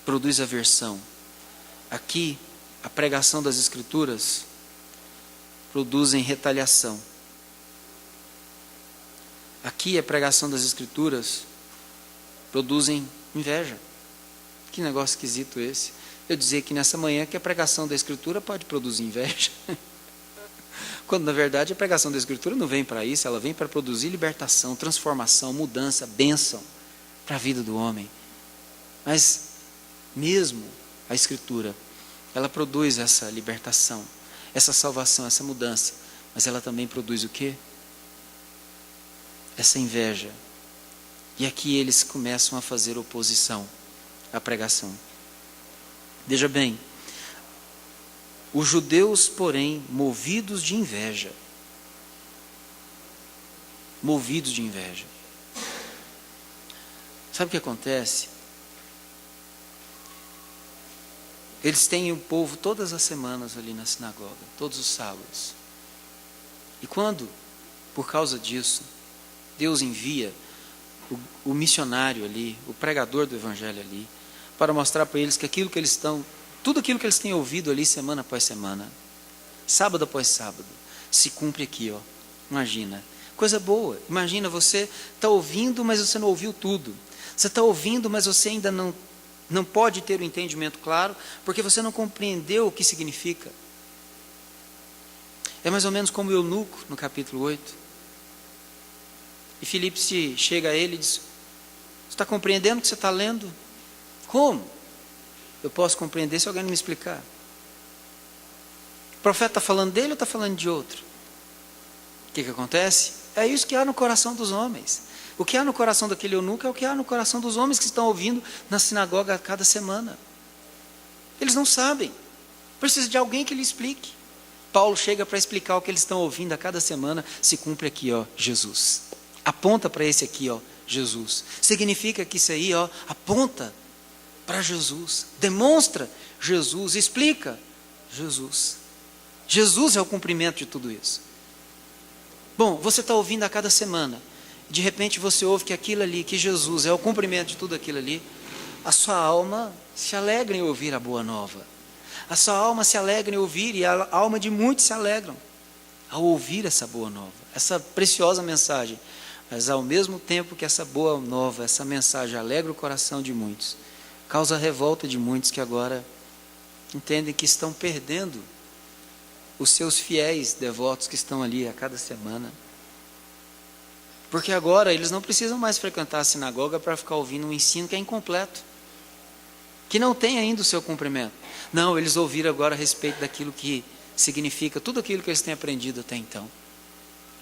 produz aversão. Aqui, a pregação das Escrituras produzem retaliação. Aqui, a pregação das Escrituras produzem inveja. Que negócio esquisito esse. Eu dizer que nessa manhã que a pregação da Escritura pode produzir inveja. Quando na verdade a pregação da Escritura não vem para isso, ela vem para produzir libertação, transformação, mudança, bênção para a vida do homem. Mas mesmo a Escritura, ela produz essa libertação, essa salvação, essa mudança, mas ela também produz o quê? Essa inveja. E aqui eles começam a fazer oposição à pregação. Veja bem, os judeus, porém, movidos de inveja. Movidos de inveja. Sabe o que acontece? Eles têm o povo todas as semanas ali na sinagoga, todos os sábados. E quando, por causa disso, Deus envia o missionário ali, o pregador do evangelho ali, para mostrar para eles que aquilo que eles estão, tudo aquilo que eles têm ouvido ali semana após semana, sábado após sábado, se cumpre aqui, ó. Imagina, coisa boa. Imagina, você está ouvindo, mas você não ouviu tudo. Você está ouvindo, mas você ainda não pode ter o entendimento claro, porque você não compreendeu o que significa. É mais ou menos como o eunuco, no capítulo 8. E Filipe chega a ele e diz: você está compreendendo o que você está lendo? Como? Eu posso compreender se alguém me explicar. O profeta está falando dele ou está falando de outro? O que acontece? É isso que há no coração dos homens. O que há no coração daquele eunuco é o que há no coração dos homens que estão ouvindo na sinagoga a cada semana. Eles não sabem. Precisa de alguém que lhe explique. Paulo chega para explicar o que eles estão ouvindo a cada semana. Se cumpre aqui, ó, Jesus. Aponta para esse aqui, ó, Jesus. Significa que isso aí, ó, aponta para Jesus, demonstra Jesus, explica Jesus. Jesus é o cumprimento de tudo isso. Bom, você está ouvindo a cada semana, de repente você ouve que aquilo ali, que Jesus é o cumprimento de tudo aquilo ali, a sua alma se alegra em ouvir a boa nova. A sua alma se alegra em ouvir, e a alma de muitos se alegram ao ouvir essa boa nova, essa preciosa mensagem. Mas ao mesmo tempo que essa boa nova, essa mensagem alegra o coração de muitos, causa a revolta de muitos que agora entendem que estão perdendo os seus fiéis devotos que estão ali a cada semana. Porque agora eles não precisam mais frequentar a sinagoga para ficar ouvindo um ensino que é incompleto, que não tem ainda o seu cumprimento. Não, eles ouviram agora a respeito daquilo que significa tudo aquilo que eles têm aprendido até então.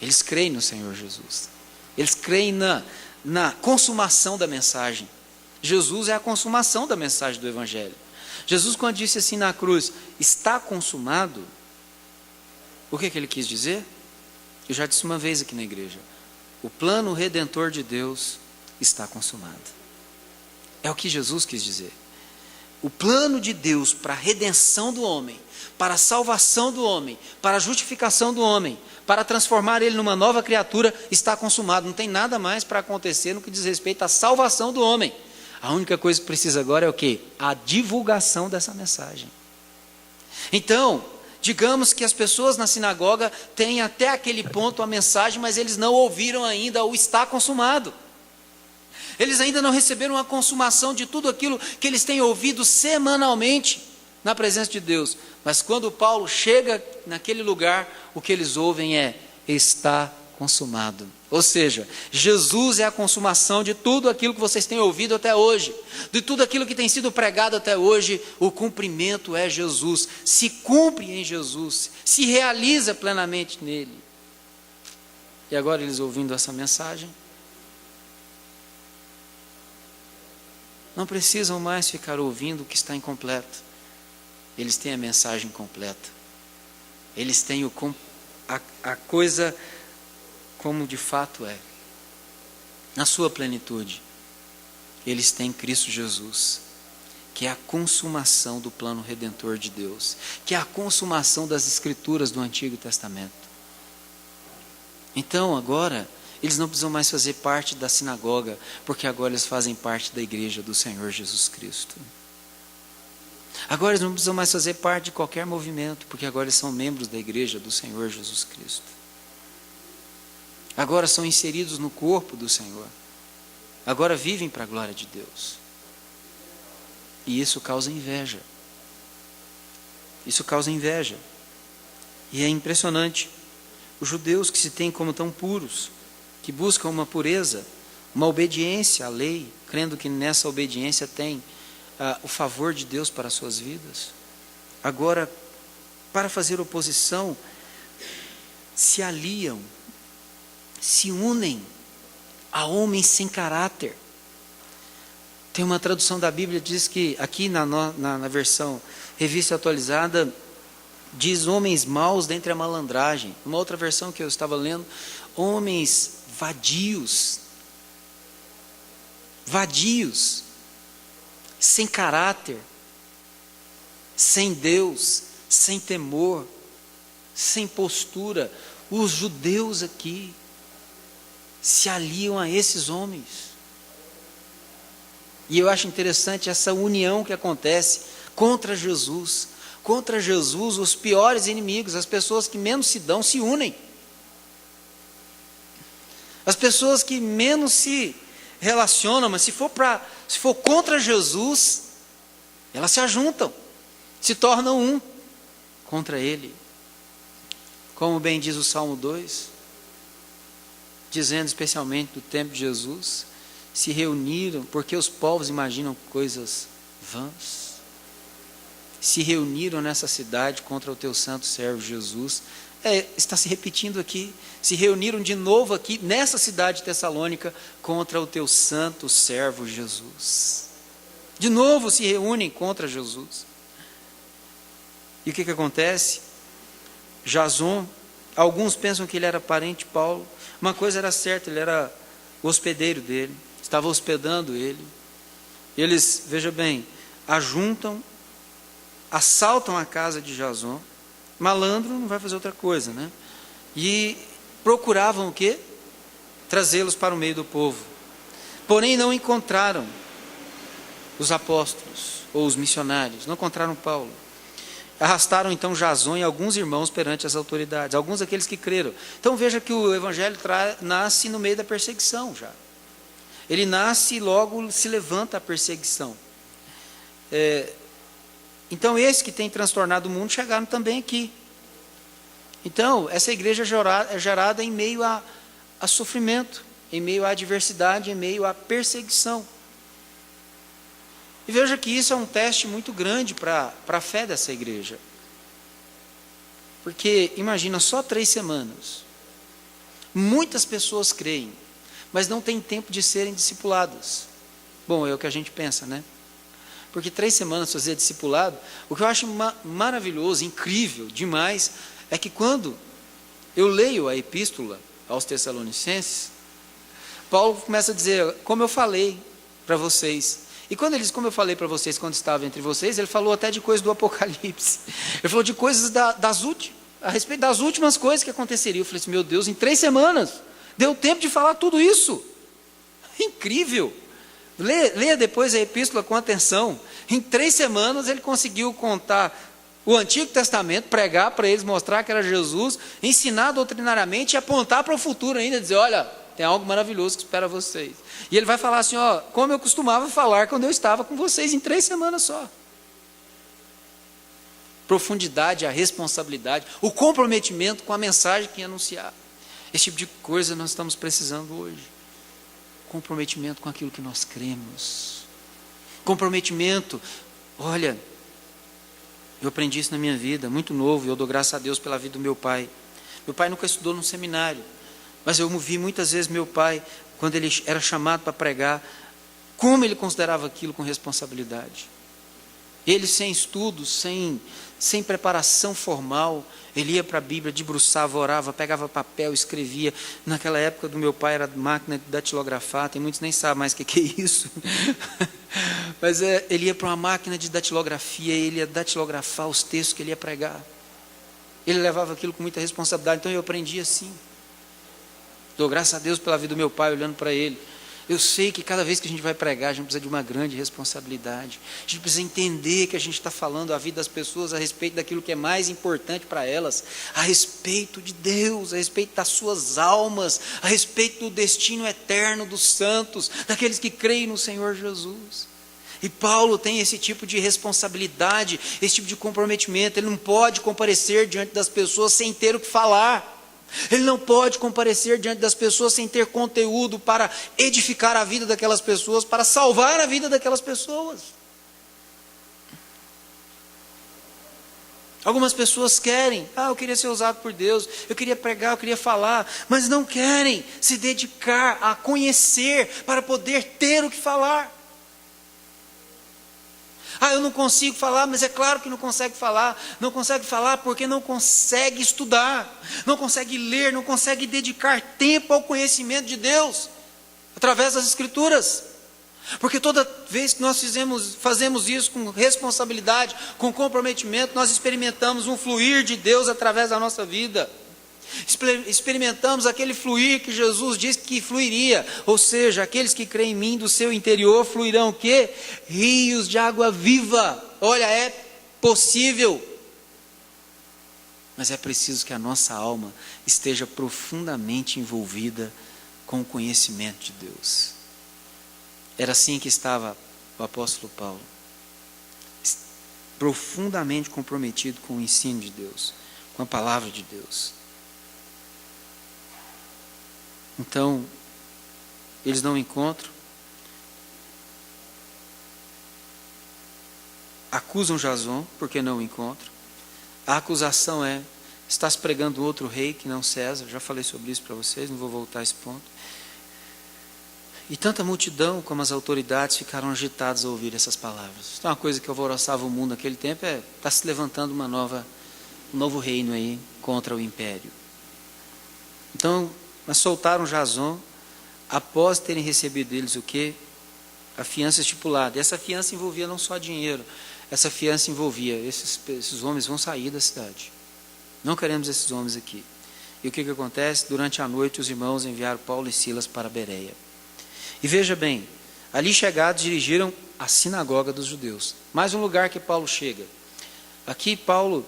Eles creem no Senhor Jesus. Eles creem na consumação da mensagem. Jesus é a consumação da mensagem do Evangelho. Jesus, quando disse assim na cruz, está consumado, o que ele quis dizer? Eu já disse uma vez aqui na igreja, o plano redentor de Deus está consumado. É o que Jesus quis dizer. O plano de Deus para a redenção do homem, para a salvação do homem, para a justificação do homem, para transformar ele numa nova criatura, está consumado. Não tem nada mais para acontecer no que diz respeito à salvação do homem. A única coisa que precisa agora é o quê? A divulgação dessa mensagem. Então, digamos que as pessoas na sinagoga têm até aquele ponto a mensagem, mas eles não ouviram ainda o está consumado. Eles ainda não receberam a consumação de tudo aquilo que eles têm ouvido semanalmente na presença de Deus. Mas quando Paulo chega naquele lugar, o que eles ouvem é, está consumado. Ou seja, Jesus é a consumação de tudo aquilo que vocês têm ouvido até hoje, de tudo aquilo que tem sido pregado até hoje. O cumprimento é Jesus, se cumpre em Jesus, se realiza plenamente nele. E agora eles ouvindo essa mensagem, não precisam mais ficar ouvindo o que está incompleto. Eles têm a mensagem completa. Eles têm a coisa como de fato é. Na sua plenitude. Eles têm Cristo Jesus, que é a consumação do plano redentor de Deus, que é a consumação das Escrituras do Antigo Testamento. Então agora, eles não precisam mais fazer parte da sinagoga, porque agora eles fazem parte da igreja do Senhor Jesus Cristo. Agora eles não precisam mais fazer parte de qualquer movimento, porque agora eles são membros da igreja do Senhor Jesus Cristo. Agora são inseridos no corpo do Senhor. Agora vivem para a glória de Deus. E isso causa inveja. Isso causa inveja. E é impressionante. Os judeus que se têm como tão puros, que buscam uma pureza, uma obediência à lei, crendo que nessa obediência tem o favor de Deus para as suas vidas. Agora, para fazer oposição, se aliam, se unem a homens sem caráter. Tem uma tradução da Bíblia que diz que, aqui na versão revista atualizada, diz homens maus dentre a malandragem. Uma outra versão que eu estava lendo, homens vadios, sem caráter, sem Deus, sem temor, sem postura. Os judeus aqui se aliam a esses homens. E eu acho interessante essa união que acontece contra Jesus. Contra Jesus, os piores inimigos, as pessoas que menos se dão, se unem. As pessoas que menos se relacionam, mas se for contra Jesus, elas se ajuntam, se tornam um contra Ele. Como bem diz o Salmo 2, dizendo especialmente do tempo de Jesus, se reuniram, porque os povos imaginam coisas vãs, se reuniram nessa cidade contra o teu santo servo Jesus. Está se repetindo aqui, se reuniram de novo aqui, nessa cidade de Tessalônica, contra o teu santo servo Jesus. De novo se reúnem contra Jesus. E o que acontece? Jason, alguns pensam que ele era parente de Paulo. Uma coisa era certa, ele era o hospedeiro dele, estava hospedando ele. Eles, veja bem, ajuntam, assaltam a casa de Jason. Malandro não vai fazer outra coisa, né? E procuravam o quê? Trazê-los para o meio do povo. Porém não encontraram os apóstolos ou os missionários, não encontraram Paulo. Arrastaram então Jason e alguns irmãos perante as autoridades, alguns daqueles que creram. Então veja que o evangelho nasce no meio da perseguição já. Ele nasce e logo se levanta a perseguição. Então esses que têm transtornado o mundo chegaram também aqui. Então essa igreja é gerada em meio a sofrimento, em meio à adversidade, em meio à perseguição. E veja que isso é um teste muito grande para a fé dessa igreja. Porque imagina, só 3 semanas. Muitas pessoas creem, mas não têm tempo de serem discipuladas. Bom, é o que a gente pensa, né? Porque 3 semanas fazer discipulado, o que eu acho maravilhoso, incrível, demais, é que quando eu leio a epístola aos Tessalonicenses, Paulo começa a dizer, como eu falei para vocês. E quando ele diz, como eu falei para vocês, quando estava entre vocês, ele falou até de coisas do Apocalipse. Ele falou de coisas a respeito das últimas coisas que aconteceriam. Eu falei assim, meu Deus, em 3 semanas, deu tempo de falar tudo isso. Incrível. Leia depois a epístola com atenção. Em 3 semanas ele conseguiu contar o Antigo Testamento, pregar para eles, mostrar que era Jesus, ensinar doutrinariamente e apontar para o futuro ainda, dizer, olha, tem algo maravilhoso que espera vocês. E ele vai falar assim, ó, como eu costumava falar quando eu estava com vocês, em 3 semanas só. Profundidade, a responsabilidade, o comprometimento com a mensagem que ia anunciar. Esse tipo de coisa nós estamos precisando hoje. Comprometimento com aquilo que nós cremos. Comprometimento, olha, eu aprendi isso na minha vida, muito novo, e eu dou graças a Deus pela vida do meu pai. Meu pai nunca estudou num seminário, mas eu vi muitas vezes meu pai, quando ele era chamado para pregar, como ele considerava aquilo com responsabilidade. Ele sem estudos, sem preparação formal, ele ia para a Bíblia, debruçava, orava, pegava papel, escrevia. Naquela época do meu pai era máquina de datilografar, tem muitos nem sabem mais o que é isso. Mas ele ia para uma máquina de datilografia, ele ia datilografar os textos que ele ia pregar. Ele levava aquilo com muita responsabilidade, então eu aprendi assim. Dou graças a Deus pela vida do meu pai, olhando para ele. Eu sei que cada vez que a gente vai pregar, a gente precisa de uma grande responsabilidade. A gente precisa entender que a gente está falando a vida das pessoas a respeito daquilo que é mais importante para elas, a respeito de Deus, a respeito das suas almas, a respeito do destino eterno dos santos, daqueles que creem no Senhor Jesus. E Paulo tem esse tipo de responsabilidade, esse tipo de comprometimento. Ele não pode comparecer diante das pessoas sem ter o que falar. Ele não pode comparecer diante das pessoas sem ter conteúdo para edificar a vida daquelas pessoas, para salvar a vida daquelas pessoas. Algumas pessoas querem, eu queria ser usado por Deus, eu queria pregar, eu queria falar, mas não querem se dedicar a conhecer para poder ter o que falar. Eu não consigo falar, mas é claro que não consegue falar. Não consegue falar porque não consegue estudar, não consegue ler, não consegue dedicar tempo ao conhecimento de Deus, através das Escrituras. Porque toda vez que nós fazemos isso com responsabilidade, com comprometimento, nós experimentamos um fluir de Deus através da nossa vida. Experimentamos aquele fluir que Jesus disse que fluiria, ou seja, aqueles que creem em mim, do seu interior fluirão o quê? Rios de água viva. Olha, é possível, mas é preciso que a nossa alma esteja profundamente envolvida com o conhecimento de Deus. Era assim que estava o apóstolo Paulo, profundamente comprometido com o ensino de Deus, com a palavra de Deus. Então, eles não encontram, acusam Jason porque não o encontram. A acusação é, estás pregando outro rei que não César. Já falei sobre isso para vocês, não vou voltar a esse ponto. E tanta multidão como as autoridades ficaram agitadas ao ouvir essas palavras. Então, uma coisa que alvoroçava o mundo naquele tempo está se levantando um novo reino aí contra o império. Então, mas soltaram Jason após terem recebido deles o quê? A fiança estipulada. E essa fiança envolvia não só dinheiro, essa fiança envolvia, esses homens vão sair da cidade. Não queremos esses homens aqui. E o que acontece? Durante a noite os irmãos enviaram Paulo e Silas para Bereia. E veja bem, ali chegados dirigiram a sinagoga dos judeus. Mais um lugar que Paulo chega. Aqui Paulo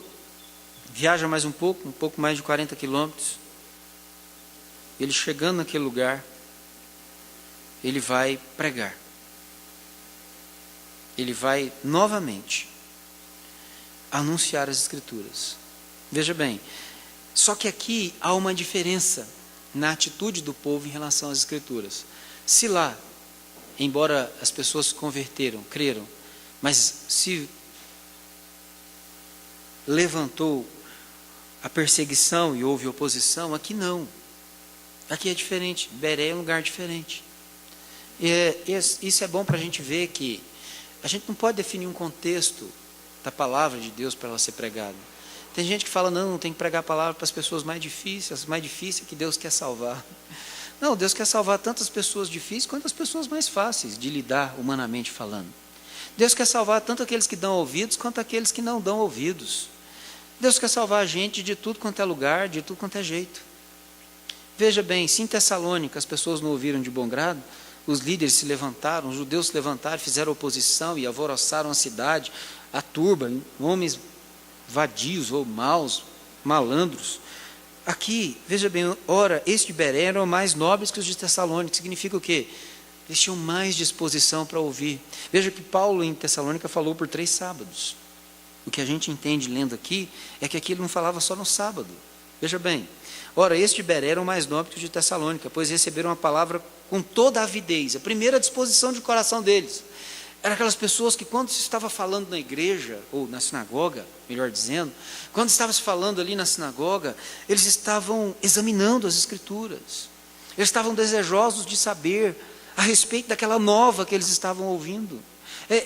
viaja mais um pouco mais de 40 quilômetros. Ele chegando naquele lugar, ele vai pregar. Ele vai novamente anunciar as Escrituras. Veja bem, só que aqui há uma diferença na atitude do povo em relação às Escrituras. Se lá, embora as pessoas se converteram, creram, mas se levantou a perseguição e houve oposição, aqui não. Aqui é diferente, Bereia é um lugar diferente. Isso é bom para a gente ver que a gente não pode definir um contexto da palavra de Deus para ela ser pregada. Tem gente que fala, não tem que pregar a palavra para as pessoas mais difíceis, as mais difíceis que Deus quer salvar. Não, Deus quer salvar tantas pessoas difíceis quanto as pessoas mais fáceis de lidar humanamente falando. Deus quer salvar tanto aqueles que dão ouvidos quanto aqueles que não dão ouvidos. Deus quer salvar a gente de tudo quanto é lugar, de tudo quanto é jeito. Veja bem, se em Tessalônica as pessoas não ouviram de bom grado, os líderes se levantaram, os judeus se levantaram, fizeram oposição e alvoroçaram a cidade, a turba, homens vadios ou maus, malandros. Aqui, veja bem, ora, estes de Bereia eram mais nobres que os de Tessalônica. Significa o quê? Eles tinham mais disposição para ouvir. Veja que Paulo em Tessalônica falou por 3 sábados. O que a gente entende lendo aqui é que aquilo não falava só no sábado. Veja bem, ora, estes de Bereia eram mais nobres que os de Tessalônica, pois receberam a palavra com toda a avidez, a primeira disposição de coração deles. Eram aquelas pessoas que quando se estava falando na igreja, ou na sinagoga, melhor dizendo, quando estava se falando ali na sinagoga, eles estavam examinando as Escrituras. Eles estavam desejosos de saber a respeito daquela nova que eles estavam ouvindo.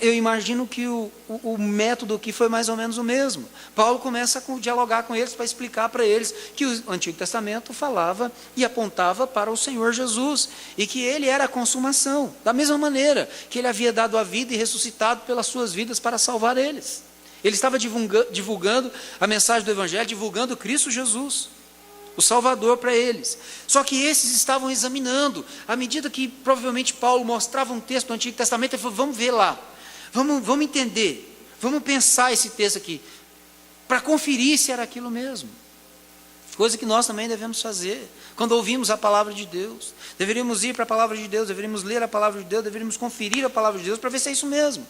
Eu imagino que o método aqui foi mais ou menos o mesmo. Paulo começa a dialogar com eles para explicar para eles que o Antigo Testamento falava e apontava para o Senhor Jesus e que ele era a consumação, da mesma maneira que ele havia dado a vida e ressuscitado pelas suas vidas para salvar eles. Ele estava divulgando a mensagem do Evangelho, divulgando Cristo Jesus, o Salvador para eles. Só que esses estavam examinando, à medida que provavelmente Paulo mostrava um texto do Antigo Testamento, ele falou, vamos ver lá, vamos entender, vamos pensar esse texto aqui, para conferir se era aquilo mesmo. Coisa que nós também devemos fazer, quando ouvimos a palavra de Deus. Deveríamos ir para a palavra de Deus, deveríamos ler a palavra de Deus, deveríamos conferir a palavra de Deus, para ver se é isso mesmo,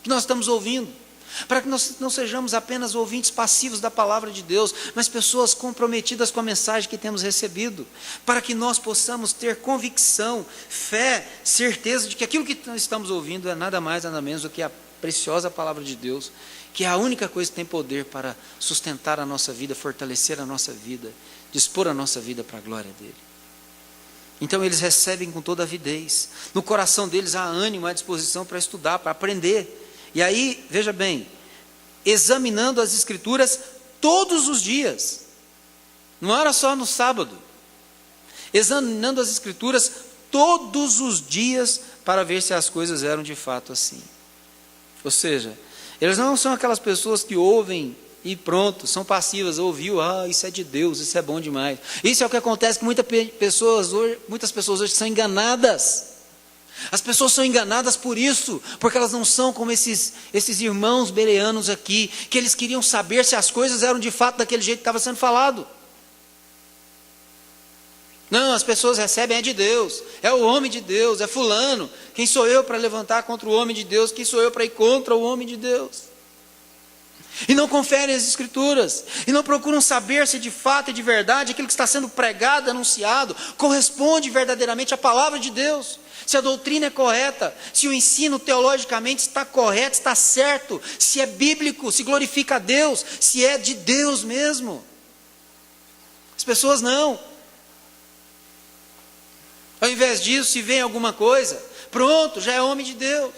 que nós estamos ouvindo. Para que nós não sejamos apenas ouvintes passivos da palavra de Deus, mas pessoas comprometidas com a mensagem que temos recebido, para que nós possamos ter convicção, fé, certeza de que aquilo que estamos ouvindo é nada mais, nada menos do que a preciosa palavra de Deus, que é a única coisa que tem poder para sustentar a nossa vida, fortalecer a nossa vida, dispor a nossa vida para a glória dele. Então eles recebem com toda avidez, no coração deles há ânimo, há disposição para estudar, para aprender. E aí, veja bem, examinando as Escrituras todos os dias, não era só no sábado, examinando as Escrituras todos os dias para ver se as coisas eram de fato assim. Ou seja, eles não são aquelas pessoas que ouvem e pronto, são passivas, ouviu, isso é de Deus, isso é bom demais. Isso é o que acontece com muitas pessoas hoje são enganadas. As pessoas são enganadas por isso, porque elas não são como esses irmãos bereanos aqui, que eles queriam saber se as coisas eram de fato daquele jeito que estava sendo falado. Não, as pessoas recebem, é de Deus, é o homem de Deus, é fulano. Quem sou eu para levantar contra o homem de Deus? Quem sou eu para ir contra o homem de Deus? E não conferem as Escrituras, e não procuram saber se de fato e de verdade aquilo que está sendo pregado, anunciado, corresponde verdadeiramente à palavra de Deus. Se a doutrina é correta, se o ensino teologicamente está correto, está certo, se é bíblico, se glorifica a Deus, se é de Deus mesmo. As pessoas não. Ao invés disso, se vê alguma coisa, pronto, já é homem de Deus.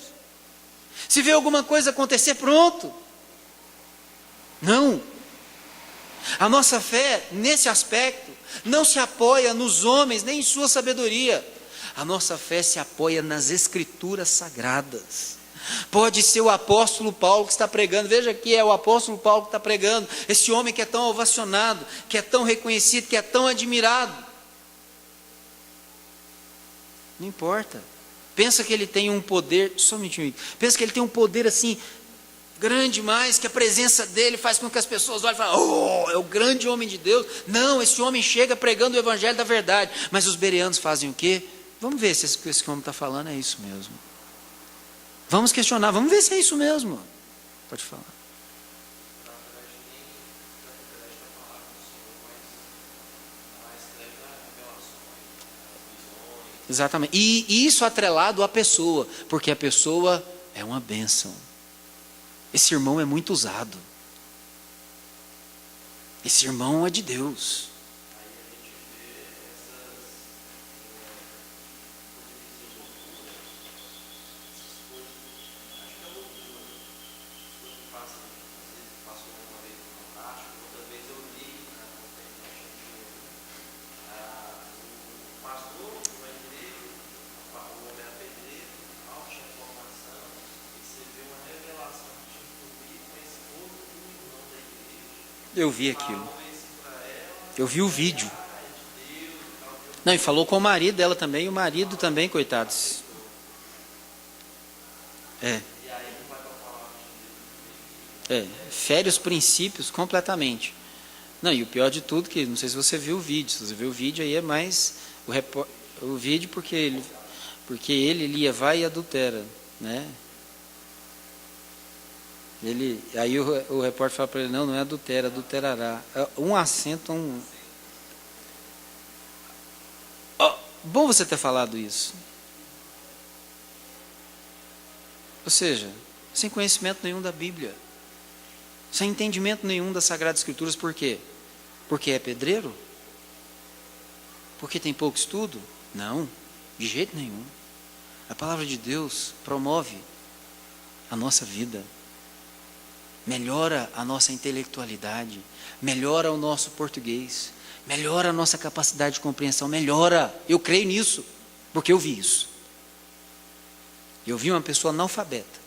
Se vê alguma coisa acontecer, pronto. Não. A nossa fé, nesse aspecto, não se apoia nos homens, nem em sua sabedoria. A nossa fé se apoia nas Escrituras Sagradas. Pode ser o apóstolo Paulo que está pregando, veja que é o apóstolo Paulo que está pregando, esse homem que é tão ovacionado, que é tão reconhecido, que é tão admirado. Não importa. Pensa que ele tem um poder, só um minutinho, pensa que ele tem um poder assim, grande mais, que a presença dele faz com que as pessoas olhem e falem, é o grande homem de Deus. Não, esse homem chega pregando o evangelho da verdade, mas os bereanos fazem o quê? Vamos ver se esse homem está falando é isso mesmo. Vamos questionar, vamos ver se é isso mesmo. Pode falar. Exatamente. E isso atrelado à pessoa, porque a pessoa é uma bênção. Esse irmão é muito usado. Esse irmão é de Deus. Eu vi aquilo. Eu vi o vídeo. Não, e falou com o marido dela também, e o marido também, coitados. Fere os princípios completamente. Não, e o pior de tudo, que não sei se você viu o vídeo. Se você viu o vídeo aí é mais o vídeo porque ele vai e adultera, né? Aí o repórter fala para ele, não é adultera, adulterará. Um acento, bom você ter falado isso. Ou seja, sem conhecimento nenhum da Bíblia, sem entendimento nenhum das Sagradas Escrituras. Por quê? Porque é pedreiro? Porque tem pouco estudo? Não, de jeito nenhum. A palavra de Deus promove a nossa vida, melhora a nossa intelectualidade, melhora o nosso português, melhora a nossa capacidade de compreensão, melhora. Eu creio nisso, porque eu vi isso. Eu vi uma pessoa analfabeta,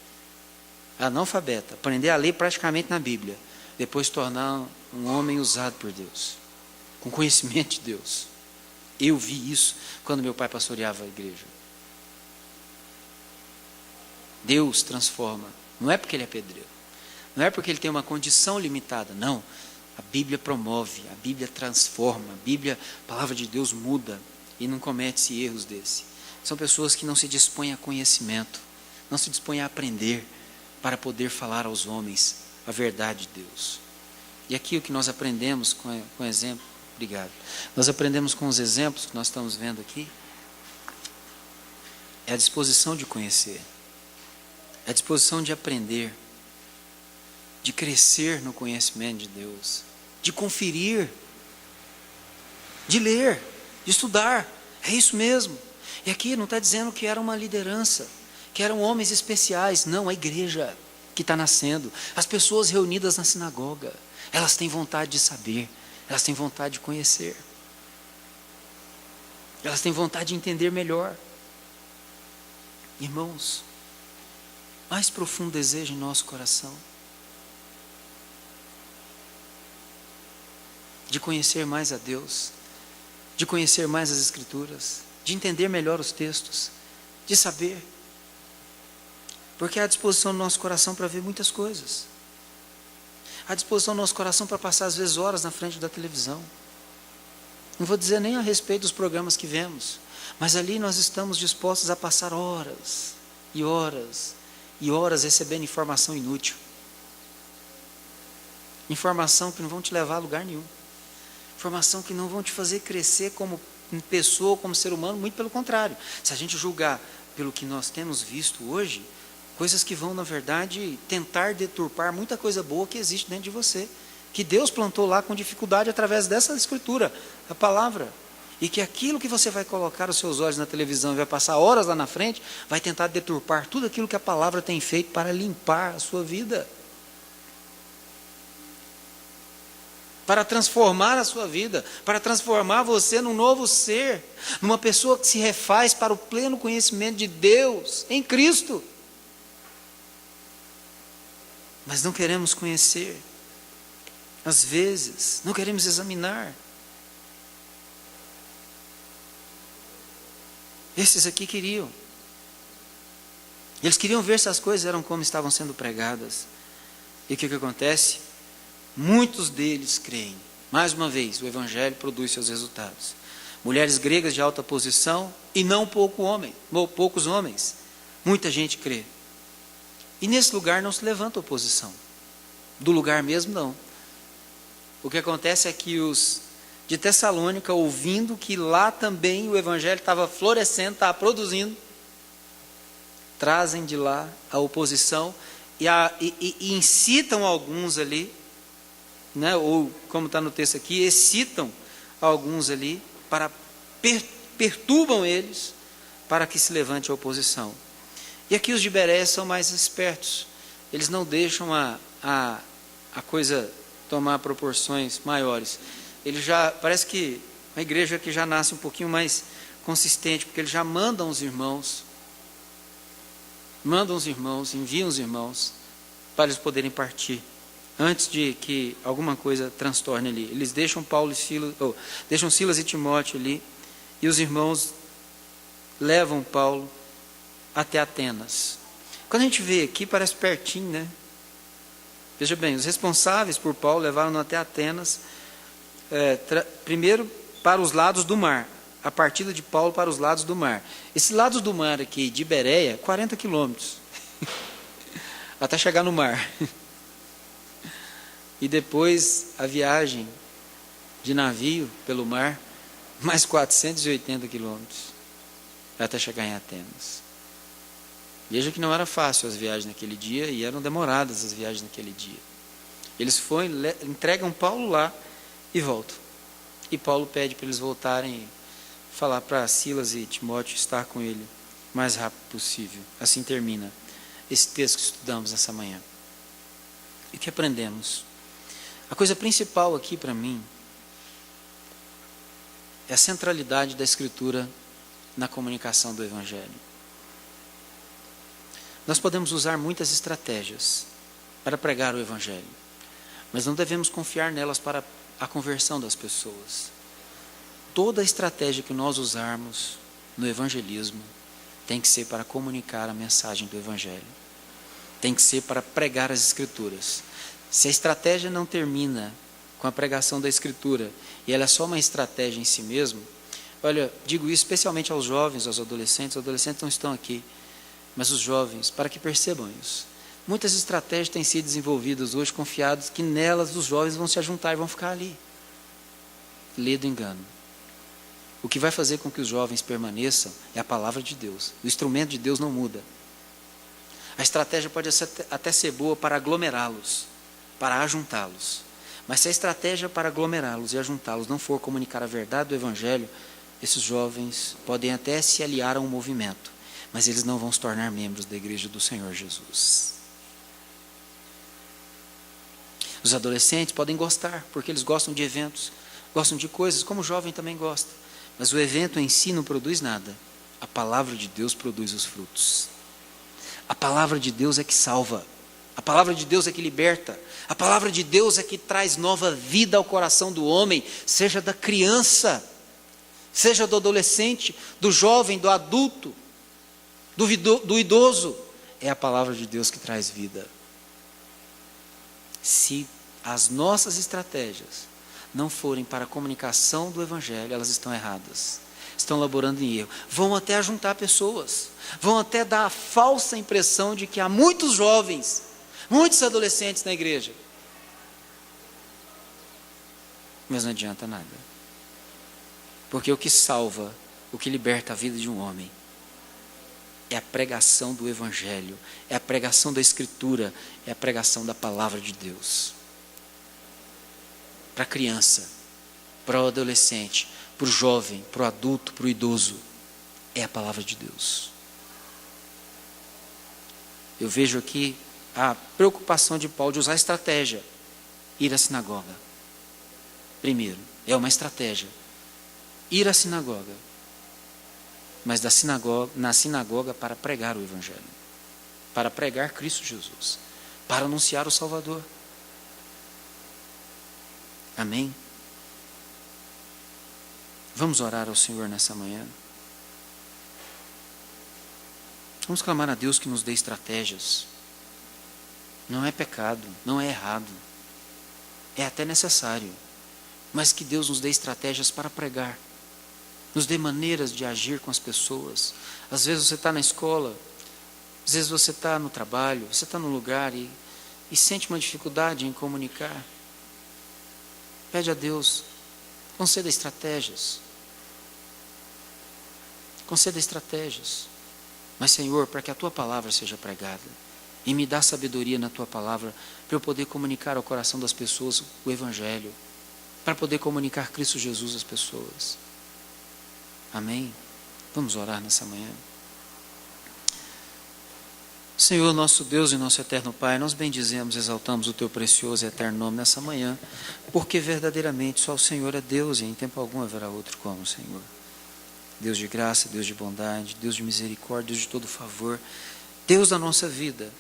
aprender a ler praticamente na Bíblia, depois tornar um homem usado por Deus, com conhecimento de Deus. Eu vi isso quando meu pai pastoreava a igreja. Deus transforma, não é porque ele é pedreiro, não é porque ele tem uma condição limitada, não. A Bíblia promove, a Bíblia transforma, a palavra de Deus muda e não comete erros desse. São pessoas que não se dispõem a conhecimento, não se dispõem a aprender para poder falar aos homens a verdade de Deus. E aqui o que nós aprendemos com exemplo, obrigado. Nós aprendemos com os exemplos que nós estamos vendo aqui, é a disposição de conhecer, é a disposição de aprender, de crescer no conhecimento de Deus, de conferir, de ler, de estudar. É isso mesmo. E aqui não está dizendo que era uma liderança, que eram homens especiais. Não, a igreja que está nascendo, as pessoas reunidas na sinagoga, elas têm vontade de saber, elas têm vontade de conhecer, elas têm vontade de entender melhor. Irmãos, mais profundo desejo em nosso coração de conhecer mais a Deus, de conhecer mais as Escrituras, de entender melhor os textos, de saber, porque há disposição no nosso coração para ver muitas coisas, há disposição no nosso coração para passar às vezes horas na frente da televisão. Não vou dizer nem a respeito dos programas que vemos, mas ali nós estamos dispostos a passar horas e horas e horas recebendo informação inútil, informação que não vão te levar a lugar nenhum, informação que não vão te fazer crescer como pessoa, como ser humano. Muito pelo contrário, se a gente julgar pelo que nós temos visto hoje, coisas que vão na verdade tentar deturpar muita coisa boa que existe dentro de você, que Deus plantou lá com dificuldade através dessa escritura, a palavra, e que aquilo que você vai colocar os seus olhos na televisão e vai passar horas lá na frente, vai tentar deturpar tudo aquilo que a palavra tem feito para limpar a sua vida, para transformar a sua vida, para transformar você num novo ser, numa pessoa que se refaz para o pleno conhecimento de Deus em Cristo. Mas não queremos conhecer, às vezes, não queremos examinar. Esses aqui queriam. Eles queriam ver se as coisas eram como estavam sendo pregadas. E o que acontece? Muitos deles creem. Mais uma vez, o Evangelho produz seus resultados. Mulheres gregas de alta posição e não poucos homens. Muita gente crê. E nesse lugar não se levanta oposição. Do lugar mesmo, não. O que acontece é que os de Tessalônica, ouvindo que lá também o Evangelho estava florescendo, estava produzindo, trazem de lá a oposição e incitam alguns ali né, ou como está no texto aqui, excitam alguns ali, perturbam eles, para que se levante a oposição. E aqui os de Bereia são mais espertos, eles não deixam a coisa tomar proporções maiores. Ele já, parece que a igreja aqui já nasce um pouquinho mais consistente, porque eles já mandam os irmãos, enviam os irmãos, para eles poderem partir, antes de que alguma coisa transtorne ali. Eles deixam deixam Silas e Timóteo ali, e os irmãos levam Paulo até Atenas. Quando a gente vê aqui, parece pertinho, né? Veja bem, os responsáveis por Paulo levaram-no até Atenas, primeiro para os lados do mar, a partida de Paulo para os lados do mar. Esses lados do mar aqui de Bereia, 40 quilômetros, até chegar no mar. E depois a viagem de navio pelo mar, mais 480 quilômetros, até chegar em Atenas. Veja que não era fácil as viagens naquele dia, e eram demoradas as viagens naquele dia. Eles entregam Paulo lá e voltam. E Paulo pede para eles voltarem e falar para Silas e Timóteo estar com ele o mais rápido possível. Assim termina esse texto que estudamos nessa manhã. E o que aprendemos? A coisa principal aqui para mim é a centralidade da Escritura na comunicação do Evangelho. Nós podemos usar muitas estratégias para pregar o Evangelho, mas não devemos confiar nelas para a conversão das pessoas. Toda a estratégia que nós usarmos no evangelismo tem que ser para comunicar a mensagem do Evangelho. Tem que ser para pregar as Escrituras. Se a estratégia não termina com a pregação da Escritura, e ela é só uma estratégia em si mesma, olha, digo isso especialmente aos jovens, aos adolescentes. Os adolescentes não estão aqui, mas os jovens, para que percebam isso. Muitas estratégias têm sido desenvolvidas hoje, confiados que nelas os jovens vão se ajuntar e vão ficar ali. Lê do engano. O que vai fazer com que os jovens permaneçam é a palavra de Deus. O instrumento de Deus não muda. A estratégia pode até ser boa para aglomerá-los, para ajuntá-los. Mas se a estratégia para aglomerá-los e ajuntá-los não for comunicar a verdade do Evangelho, esses jovens podem até se aliar a um movimento, mas eles não vão se tornar membros da igreja do Senhor Jesus. Os adolescentes podem gostar, porque eles gostam de eventos, gostam de coisas, como o jovem também gosta. Mas o evento em si não produz nada. A palavra de Deus produz os frutos. A palavra de Deus é que salva. A palavra de Deus é que liberta. A palavra de Deus é que traz nova vida ao coração do homem, seja da criança, seja do adolescente, do jovem, do adulto, do idoso. É a palavra de Deus que traz vida. Se as nossas estratégias não forem para a comunicação do Evangelho, elas estão erradas. Estão laborando em erro. Vão até ajuntar pessoas. Vão até dar a falsa impressão de que há muitos jovens, muitos adolescentes na igreja. Mas não adianta nada. Porque o que salva, o que liberta a vida de um homem, é a pregação do Evangelho, é a pregação da Escritura, é a pregação da palavra de Deus. Para a criança, para o adolescente, para o jovem, para o adulto, para o idoso, é a palavra de Deus. Eu vejo aqui a preocupação de Paulo de usar a estratégia, ir à sinagoga. Primeiro, é uma estratégia, ir à sinagoga, mas na sinagoga para pregar o Evangelho, para pregar Cristo Jesus, para anunciar o Salvador. Amém? Vamos orar ao Senhor nessa manhã. Vamos clamar a Deus que nos dê estratégias. Não é pecado, não é errado, é até necessário, mas que Deus nos dê estratégias para pregar, nos dê maneiras de agir com as pessoas. Às vezes você está na escola, às vezes você está no trabalho, você está no lugar e sente uma dificuldade em comunicar. Pede a Deus, conceda estratégias. Conceda estratégias. Mas, Senhor, para que a Tua palavra seja pregada, E me dá sabedoria na tua palavra para eu poder comunicar ao coração das pessoas o Evangelho, para poder comunicar Cristo Jesus às pessoas. Amém? Vamos orar nessa manhã. Senhor, nosso Deus e nosso eterno Pai, nós bendizemos, exaltamos o teu precioso e eterno nome nessa manhã, porque verdadeiramente só o Senhor é Deus e em tempo algum haverá outro como o Senhor. Deus de graça, Deus de bondade, Deus de misericórdia, Deus de todo favor, Deus da nossa vida,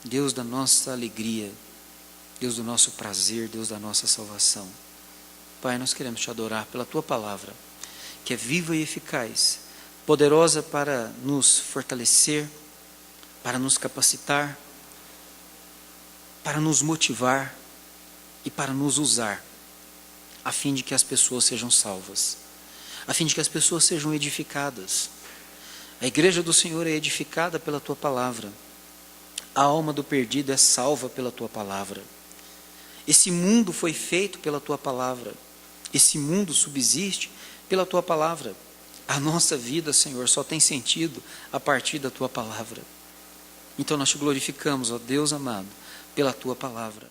Deus da nossa alegria, Deus do nosso prazer, Deus da nossa salvação. Pai, nós queremos te adorar pela tua palavra, que é viva e eficaz, poderosa para nos fortalecer, para nos capacitar, para nos motivar e para nos usar, a fim de que as pessoas sejam salvas, a fim de que as pessoas sejam edificadas. A igreja do Senhor é edificada pela tua palavra. A alma do perdido é salva pela tua palavra. Esse mundo foi feito pela tua palavra. Esse mundo subsiste pela tua palavra. A nossa vida, Senhor, só tem sentido a partir da tua palavra. Então nós te glorificamos, ó Deus amado, pela tua palavra.